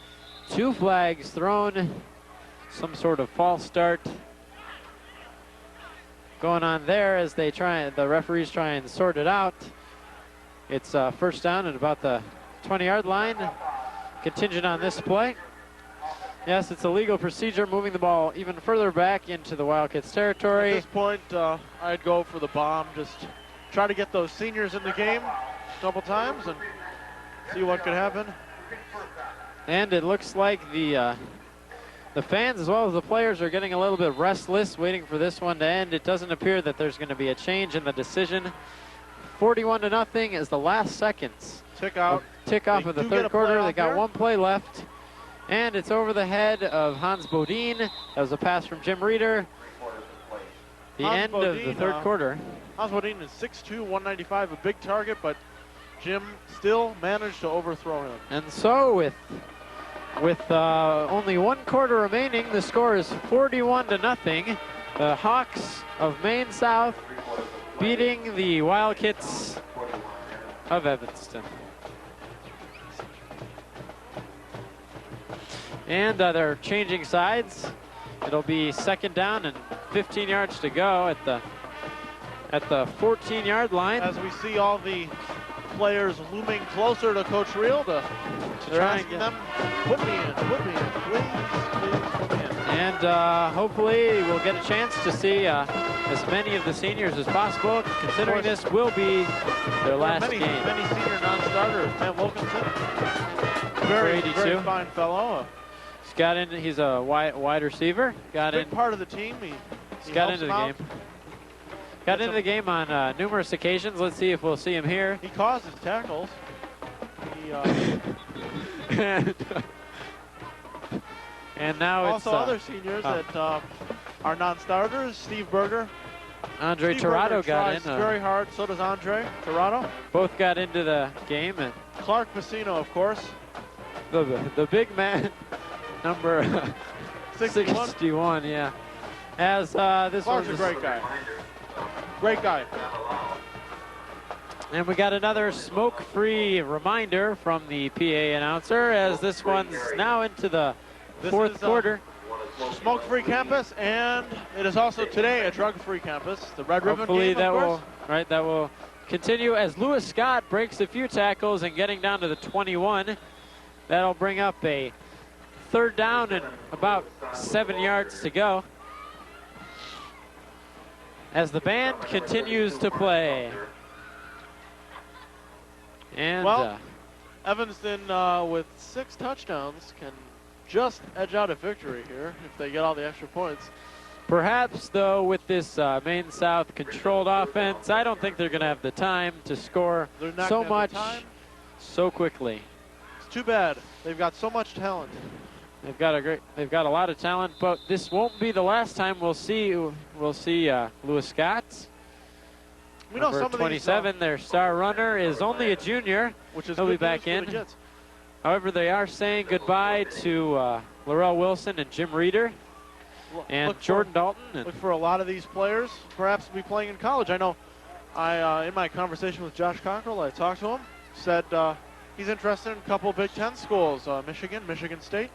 2 flags thrown. Some sort of false start going on there as the referees try and sort it out. It's first down at about the 20-yard line. Contingent on this play. Yes, it's a legal procedure, moving the ball even further back into the Wildcats At territory. this point, I'd go for the bomb. Just try to get those seniors in the game a couple times and see what could happen. And it looks like the fans as well as the players are getting a little bit restless, waiting for this one to end. It doesn't appear that there's going to be a change in the decision. 41 to nothing is the last seconds. Tick out. Tick off They of the do get third a quarter. play They off got here. one play left. And it's over the head of Hans Bodin. That was a pass from Jim Reeder. The Hans end of the Bodin, third quarter. Hans Bodin is 6'2", 195, a big target, but Jim still managed to overthrow him. And so with only 1 quarter remaining, the score is 41 to nothing. The Hawks of Maine South beating the Wildcats of Evanston. And they're changing sides. It'll be second down and 15 yards to go at the 14-yard line. As we see all the players looming closer to Coach Reel to They're asking them, put me in, please put me in. And hopefully we'll get a chance to see as many of the seniors as possible, considering this will be their last many, game. Many senior non-starters. Matt Wilkinson, very 82. fine fellow. He's got in. He's a wide receiver. Got in. Big part of the team. He Got helps into the them out. game. Got into the game on numerous occasions. Let's see if we'll see him here. He causes tackles. He, And now also it's other seniors that are non-starters. Steve Berger. Andre Steve Tirado Berger got tries in. very hard. So does Andre Tirado. Both got into the game. And Clark Pacino, of course. the big man, number 61. 61, yeah. As this Clark's one's a great guy. Great guy. And we got another smoke-free reminder from the PA announcer as this one's now into the fourth quarter. Smoke-free campus, and it is also today a drug-free campus. The Red Ribbon game, that of course. that will continue as Lewis Scott breaks a few tackles and getting down to the 21. That'll bring up a third down and about 7 yards to go. As the band continues to play. And well, Evanston with 6 touchdowns can just edge out a victory here if they get all the extra points. Perhaps, though, with this Maine South controlled offense, I don't think they're going to have the time to score so much so quickly. It's too bad. They've got so much talent. They've got a lot of talent, but this won't be the last time we'll see Lewis Scott. We know some 27, of these, their star runner, is only a junior. Which is He'll be back in. However, they are saying goodbye to Laurel Wilson and Jim Reeder and Jordan Dalton. Look for a lot of these players perhaps be playing in college. I know in my conversation with Josh Cockrell, I talked to him, said he's interested in a couple of Big Ten schools, Michigan, Michigan State.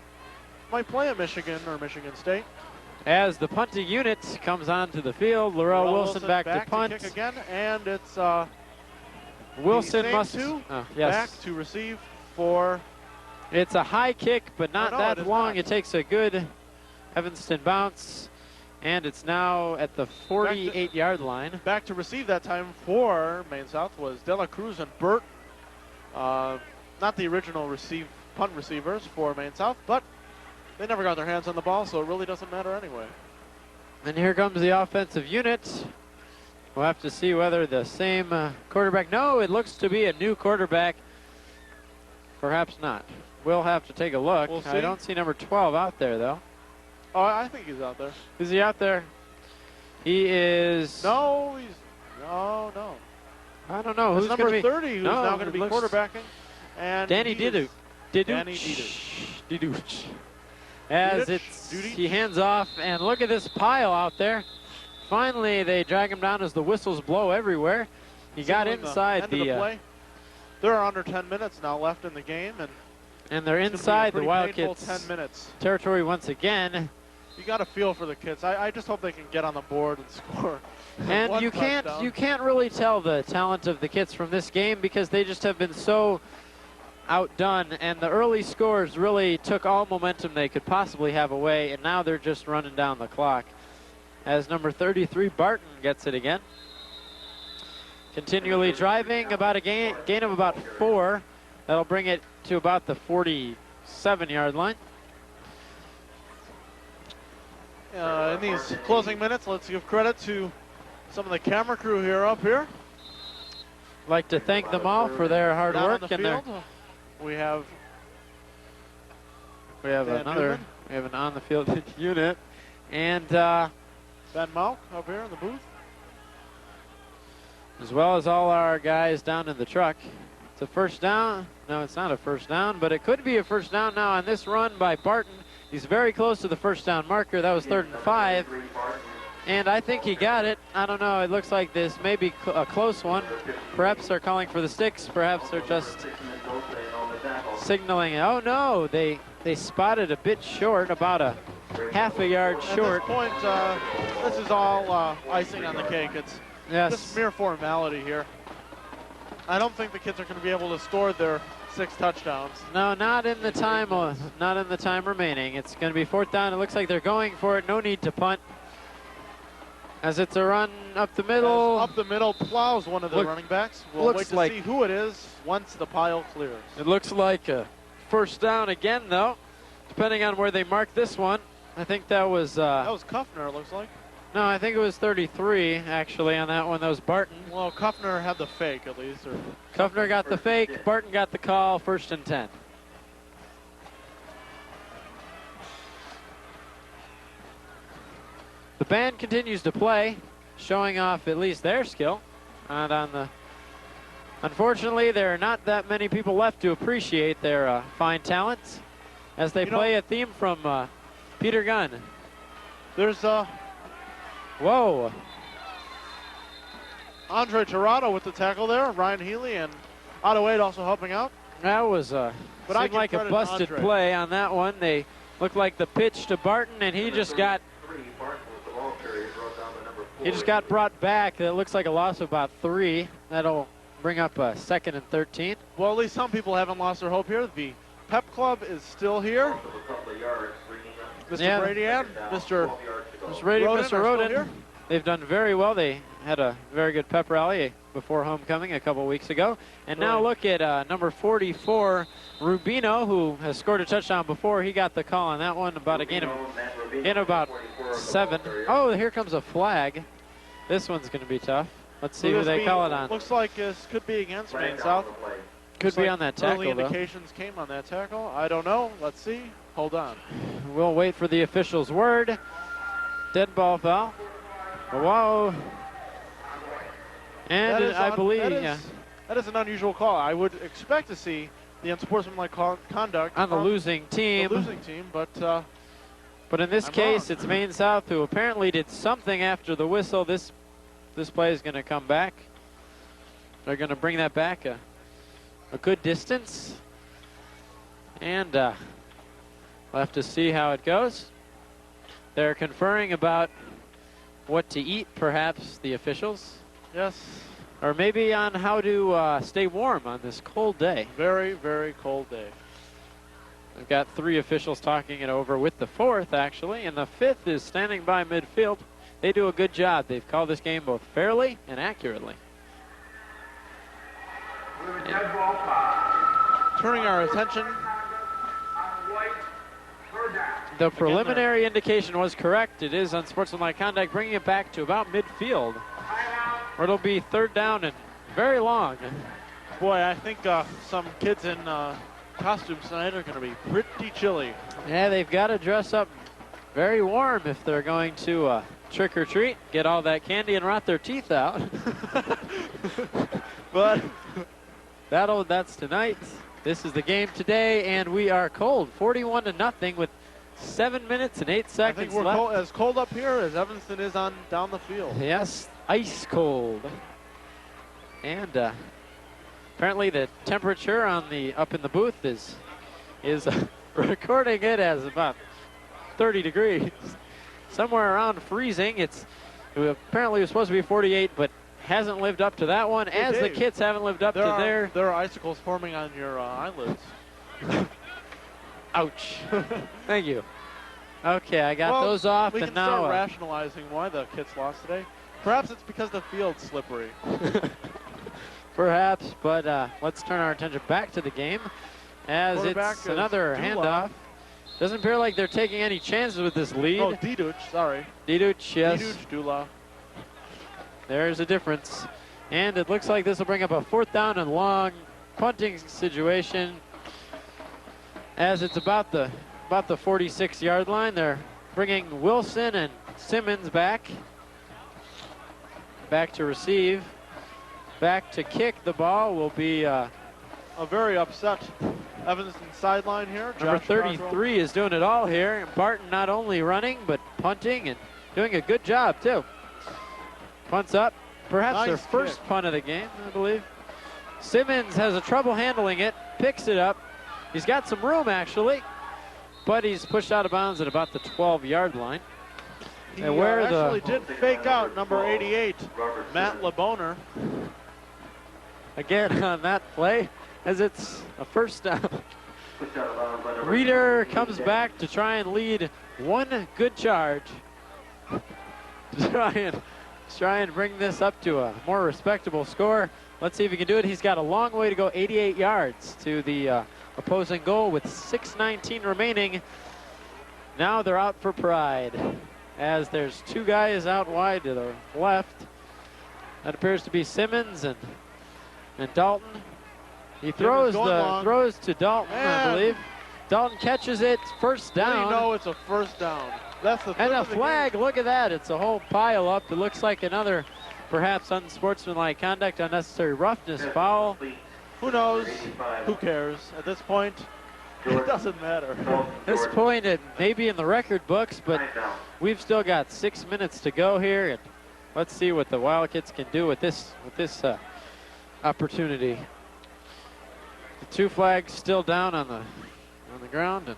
Might play at Michigan or Michigan State. As the punting unit comes onto the field, Laurel Wilson back to punt. To kick again, and it's Wilson must back to receive for. It's a high kick, but not that long. It takes a good Evanston bounce, and it's now at the 48-yard line. Back to receive that time for Maine South was De La Cruz and Burt. Not the original punt receivers for Maine South, but they never got their hands on the ball, so it really doesn't matter anyway. And here comes the offensive unit. We'll have to see whether the same quarterback. No, it looks to be a new quarterback. Perhaps not. We'll have to take a look. We'll see. I don't see number 12 out there, though. Oh, I think he's out there. Is he out there? He is. No, no. I don't know. Who's Who's number 30 who's now going to be quarterbacking? And Danny Diduch. Danny Diduch. As he hands off, and look at this pile out there. Finally, they drag him down as the whistles blow everywhere. He got inside the play. There are under 10 minutes now left in the game, and they're inside the Wildcats' 10 minutes territory once again. You got a feel for the kids. I just hope they can get on the board and score. And you can't really tell the talent of the kids from this game because they just have been so outdone, and the early scores really took all momentum they could possibly have away, and now they're just running down the clock. As number 33, Barton, gets it again. Continually driving, about a gain of about 4. That'll bring it to about the 47-yard line. In these closing minutes, let's give credit to some of the camera crew here up here. Like to thank them all for their hard work and their. We have an on-the-field unit, and Ben Malk up here in the booth, as well as all our guys down in the truck. It's a first down. No, it's not a first down, but it could be a first down now on this run by Barton. He's very close to the first down marker. That was 3rd and 5, and I think he got it. I don't know. It looks like this may be a close one. Perhaps they're calling for the sticks. Perhaps they're just signaling. Oh no, they spotted a bit short, about a half a yard short. At this point, this is all icing on the cake. It's just mere formality here. I don't think the kids are going to be able to score their 6 touchdowns. No, not in the time. Not in the time remaining. It's going to be 4th down. It looks like they're going for it. No need to punt. As it's a run up the middle. Up the middle plows one of the running backs. We'll wait to see who it is once the pile clears. It looks like a first down again, though, depending on where they mark this one. I think that was Kuffner, it looks like. No, I think it was 33, actually, on that one. That was Barton. Well, Kuffner had the fake, at least. Kuffner got the fake. Barton got the call, 1st and 10. band continues to play, showing off at least their skill. And on the, unfortunately, there are not that many people left to appreciate their fine talents as they play a theme from Peter Gunn. There's Whoa. Andre Tirado with the tackle there. Ryan Healy and Otto Wade also helping out. That was seemed like a busted play on that one. They looked like the pitch to Barton, and he just got brought back. That looks like a loss of about 3. That'll bring up a 2nd and 13. Well, at least some people haven't lost their hope here. The Pep Club is still here. Mr. Brady and Mr. Brady, Roden Mr. Roden. They've done very well. They had a very good pep rally before homecoming a couple weeks ago. And now look at number 44, Rubino, who has scored a touchdown before. He got the call on that one about a gain of about 7. Oh, here comes a flag. This one's going to be tough. Let's see who they call it on. Looks like this could be against Maine South. Could be on that tackle, early indications came on that tackle. I don't know. Let's see. Hold on. We'll wait for the official's word. Dead ball foul. Whoa. And I believe, that is an unusual call. I would expect to see the unsportsmanlike conduct on the losing team. But in this case, it's Maine South who apparently did something after the whistle. This play is going to come back. They're going to bring that back a good distance. And we'll have to see how it goes. They're conferring about what to eat, perhaps, the officials. Yes. Or maybe on how to stay warm on this cold day. Very, very cold day. We've got 3 officials talking it over with the 4th, actually, and the 5th is standing by midfield. They do a good job. They've called this game both fairly and accurately. Turning our attention. The preliminary indication was correct. It is unsportsmanlike conduct, bringing it back to about midfield, where it'll be 3rd down and very long. Boy, I think some kids in costumes tonight are going to be pretty chilly. Yeah, they've got to dress up very warm if they're going to trick or treat, get all that candy and rot their teeth out. But that's tonight. This is the game today, and we are cold, 41-0 with 7 minutes and 8 seconds I think we're left. as cold up here as Evanston is on down the field. Yes, ice cold. And apparently the temperature on up in the booth is recording it as about 30 degrees. Somewhere around freezing. Apparently it was supposed to be 48, but hasn't lived up to that one, as Dave, the kids haven't lived up to their. There are icicles forming on your eyelids. Ouch. Thank you. Okay, I got those off, we and can now start rationalizing why the kids lost today. Perhaps it's because the field's slippery. Perhaps, but let's turn our attention back to the game, as it's another handoff. Doesn't appear like they're taking any chances with this lead. Oh, Diduch, sorry. Diduch, yes. Diduch, Dula. There's a difference. And it looks like this will bring up a 4th down and long punting situation, as it's about the 46-yard line. They're bringing Wilson and Simmons back to receive. Back to kick the ball will be a very upset Evanston sideline here. Number 33 is doing it all here. Barton not only running, but punting and doing a good job, too. Punts up. Perhaps their first punt of the game, I believe. Simmons has a trouble handling it, picks it up. He's got some room, actually, but he's pushed out of bounds at about the 12-yard line. He actually did fake out number 88, Matt LeBoner. Again on that play, as it's a 1st down. Reeder comes back to try and lead one good charge. Try and bring this up to a more respectable score. Let's see if he can do it. He's got a long way to go, 88 yards to the opposing goal with 6:19 remaining. Now they're out for pride, as there's 2 guys out wide to the left. That appears to be Simmons and Dalton. He throws to Dalton, I believe. Dalton catches it, 1st down. We know it's a 1st down. That's the And third a of the flag, game. look at that. It's a whole pile up. It looks like another perhaps unsportsmanlike conduct, unnecessary roughness foul. Who knows? Who cares? At this point, it doesn't matter. At this point, it may be in the record books, but we've still got 6 minutes to go here, and let's see what the Wildcats can do with this opportunity. The two flags still down on the ground,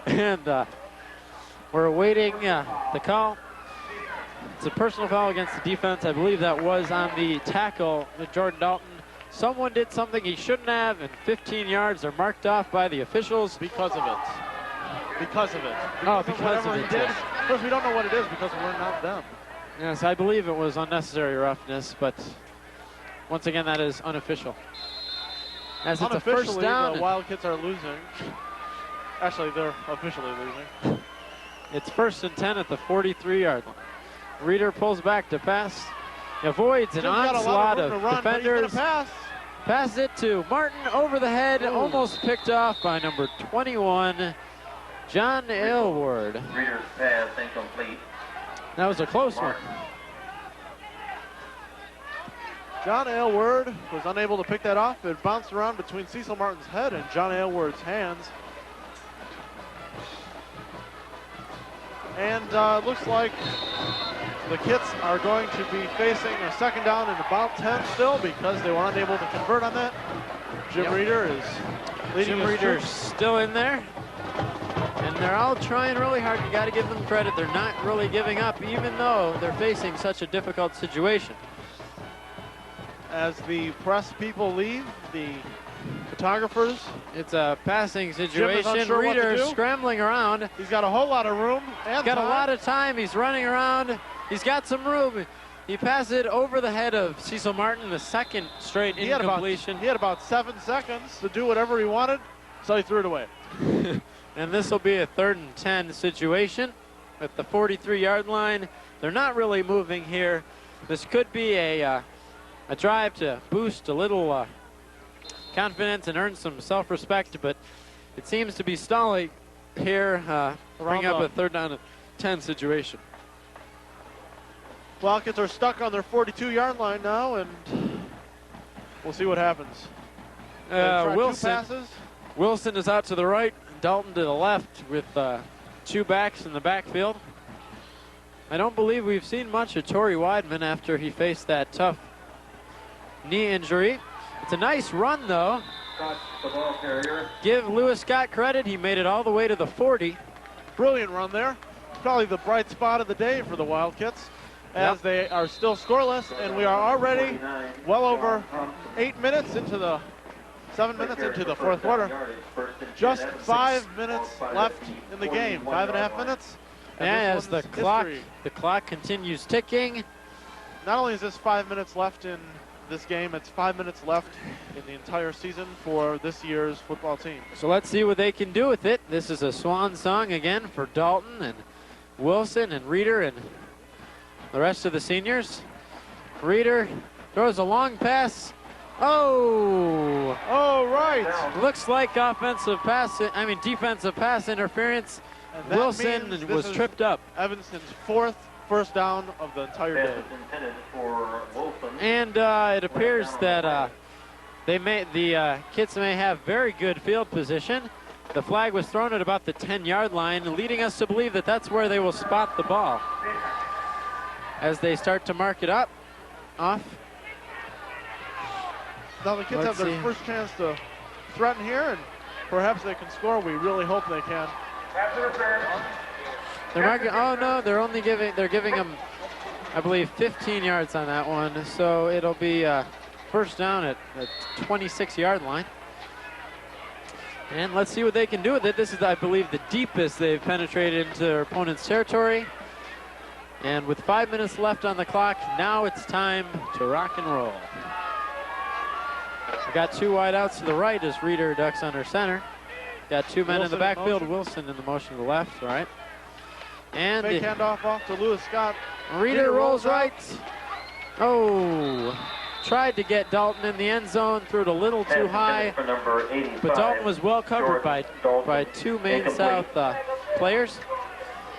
and we're awaiting the call. It's a personal foul against the defense. I believe that was on the tackle with Jordan Dalton. Someone did something he shouldn't have, and 15 yards are marked off by the officials. Because of it. Because of it. Oh, because whatever of he it, did. yes. Of course, we don't know what it is because we're not them. Yes, I believe it was unnecessary roughness, but once again, that is unofficial. As it's a first Unofficially, down. the Wildcats are losing. Actually, they're officially losing. It's 1st and 10 at the 43-yard line. Reeder pulls back to pass. Avoids an Jim's got a onslaught lot of room of to run, but he's gonna defenders. pass. Pass it to Martin over the head, almost picked off by number 21, John Aylward. Reader's pass incomplete. That was a close one. John Aylward was unable to pick that off. It bounced around between Cecil Martin's head and John Aylward's hands. And looks like the Kits are going to be facing a second down and about 10 still because they were unable to convert on that. Jim Reeder is leading Jim his Reeder's troops. still in there. And they're all trying really hard. You got to give them credit. They're not really giving up, even though they're facing such a difficult situation. As the press people leave, the photographers, It's a passing situation. unsure what to Reeder do. scrambling around. he's got a whole lot of room and Got a time. lot of time. He's running around. He's got some room. He passes it over the head of Cecil Martin, the second straight He had incompletion. about 7 seconds to do whatever he wanted, so he threw it away. And this will be a 3rd and 10 situation at the 43-yard line. They're not really moving here. This could be a drive to boost a little confidence and earn some self-respect, but it seems to be stalling here, bring up a 3rd down and 10 situation. Wildcats are stuck on their 42-yard line now, and we'll see what happens. They tried 2 Wilson. passes. Wilson is out to the right, Dalton to the left with 2 backs in the backfield. I don't believe we've seen much of Torrey Weidman after he faced that tough knee injury. It's a nice run, though. Scott, the ball carrier. Give Lewis Scott credit. He made it all the way to the 40. Brilliant run there. Probably the bright spot of the day for the Wildcats, as they are still scoreless, and we are already well over 8 minutes into the 7 minutes into the 4th quarter. Just 5 minutes left in the game. 5.5 minutes. and Yeah, this as the one's clock continues ticking. Not only is this 5 minutes left in this game, it's 5 minutes left in the entire season for this year's football team. So let's see what they can do with it. This is a swan song again for Dalton and Wilson and Reeder and the rest of the seniors. Reeder throws a long pass. Oh! Oh, right. Looks like defensive pass interference. And that Wilson means was this is tripped up. Evanston's 4th first down of the entire Pass day. is intended for Wilson. And it appears that the Kits may have very good field position. The flag was thrown at about the 10-yard line, leading us to believe that that's where they will spot the ball as they start to mark it up off. Now the Kids Let's have their see. first chance to threaten here, and perhaps they can score. We really hope they can. They're marking. Oh no, they're giving them, I believe, 15 yards on that one. So it'll be first down at the 26-yard line. And let's see what they can do with it. This is, I believe, the deepest they've penetrated into their opponent's territory. And with 5 minutes left on the clock, now it's time to rock and roll. We got 2 wideouts to the right as Reeder ducks under center. Got 2 men in the Wilson in backfield. motion. Wilson in the motion to the left, all right. And Fake handoff off to Lewis Scott. Reeder rolls right. Oh, tried to get Dalton in the end zone, threw it a little too high, For number 85, but Dalton was well covered by two Maine South players.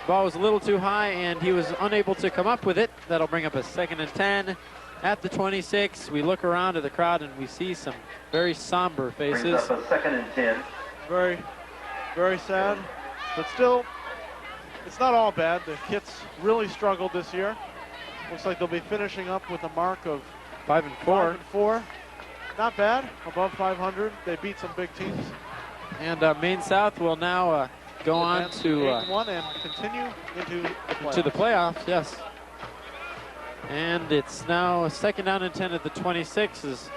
Ball was a little too high, and he was unable to come up with it. That'll bring up a 2nd and 10 at the 26. We look around at the crowd, and we see some very somber faces. Brings up a 2nd and 10. Very, very sad, but still, it's not all bad. The Kits really struggled this year. Looks like they'll be finishing up with a mark of 5 and 4. 5-4. Not bad, above 500. They beat some big teams. And Maine South will now go on Advance to 8-1 and continue into the playoffs. Yes. And it's now a 2nd down and 10 at the 26. There's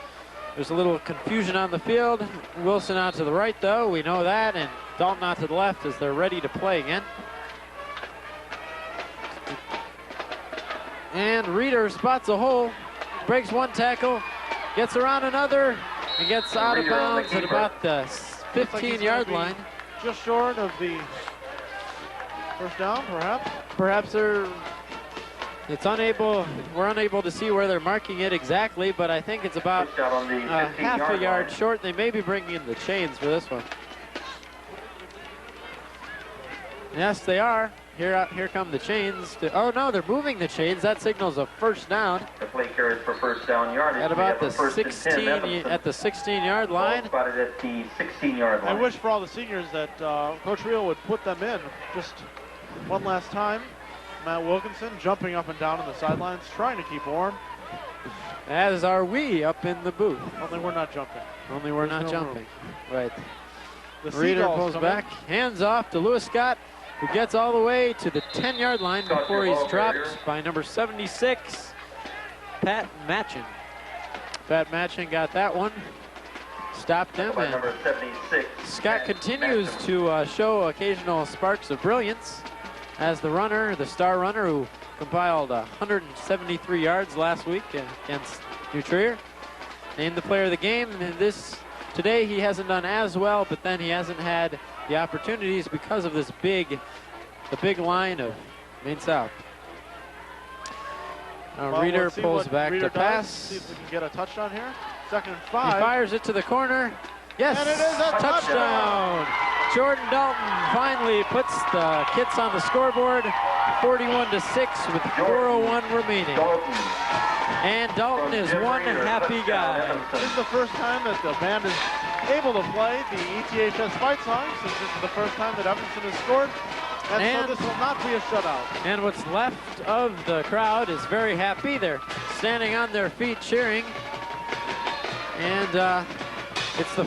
a little confusion on the field. Wilson out to the right, though. We know that. And Dalton out to the left as they're ready to play again. And Reeder spots a hole, breaks one tackle, gets around another, and gets out of bounds at about the 15-yard line. Just short of the first down, perhaps. Perhaps we're unable to see where they're marking it exactly, but I think it's about half a yard short. They may be bringing in the chains for this one. Yes, they are. Here come the chains. Oh no, they're moving the chains. That signals a first down. The play carries for first down yardage. At about the 16-yard line. Spotted at the 16-yard line. I wish for all the seniors that Coach Rio would put them in just one last time. Matt Wilkinson jumping up and down on the sidelines, trying to keep warm. As are we up in the booth. Only we're not jumping. Only we're not jumping. Right. The Reeder pulls back, hands off to Lewis Scott, who gets all the way to the 10-yard line before he's dropped by number 76, Pat Matchin. Pat Matchin got that one, stopped him, and number 76, Scott continues to show occasional sparks of brilliance as the runner, the star runner who compiled 173 yards last week against New Trier. Named the player of the game, and today he hasn't done as well, but then he hasn't had the opportunities because of the big line of Maine South. Reeder pulls back to pass. See if we can get a touchdown here. 2nd and 5. He fires it to the corner. Yes, and it is a touchdown. Jordan Dalton finally puts the Kits on the scoreboard, 41-6 with 4:01 remaining. And Dalton is one happy guy. This is the first time that the band is able to play the ETHS fight song, since this is the first time that Evanston has scored. And so this will not be a shutout. And what's left of the crowd is very happy. They're standing on their feet cheering. And it's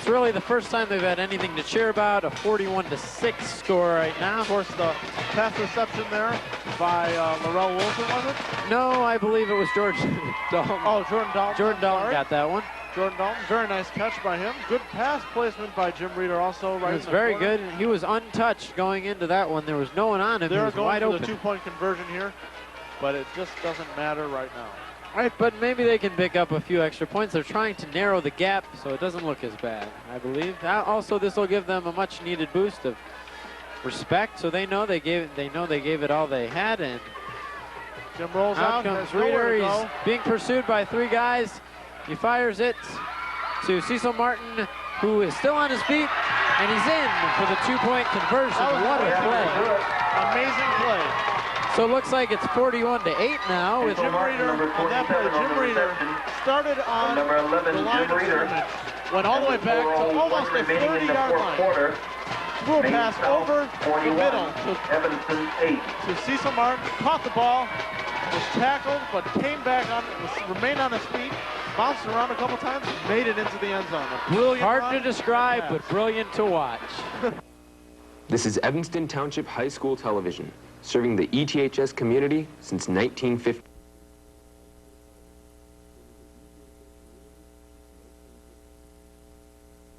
really the first time they've had anything to cheer about. A 41-6 score right now. Of course, the pass reception there by Laurel Wilson, was it? No, I believe it was George Dalton. Oh, Jordan Dalton. Jordan Dalton got that one. Jordan Dalton, very nice catch by him. Good pass placement by Jim Reeder also. Right, it was very good. He was untouched going into that one. There was no one on him. They're he was going wide for open. the 2-point conversion here, but it just doesn't matter right now. Right, but maybe they can pick up a few extra points. They're trying to narrow the gap so it doesn't look as bad, I believe. Also, this will give them a much-needed boost of respect, so they know they gave it all they had. And Jim rolls out. Comes Reeder. He's being pursued by 3 guys. He fires it to Cecil Martin, who is still on his feet, and he's in for the 2-point conversion. What a play! Amazing play. So it looks like it's 41-8 now. With Jim Reeder, on that play, Jim Reeder started on number 11, the line Jim of Reeder. scrimmage, went all the way back to almost the 30-yard line. Threw a pass over the middle Evanston 8. to Cecil Martin, caught the ball, was tackled, but came back remained on his feet, bounced around a couple times, and made it into the end zone. Hard to describe, but brilliant to watch. This is Evanston Township High School Television, serving the ETHS community since 1950.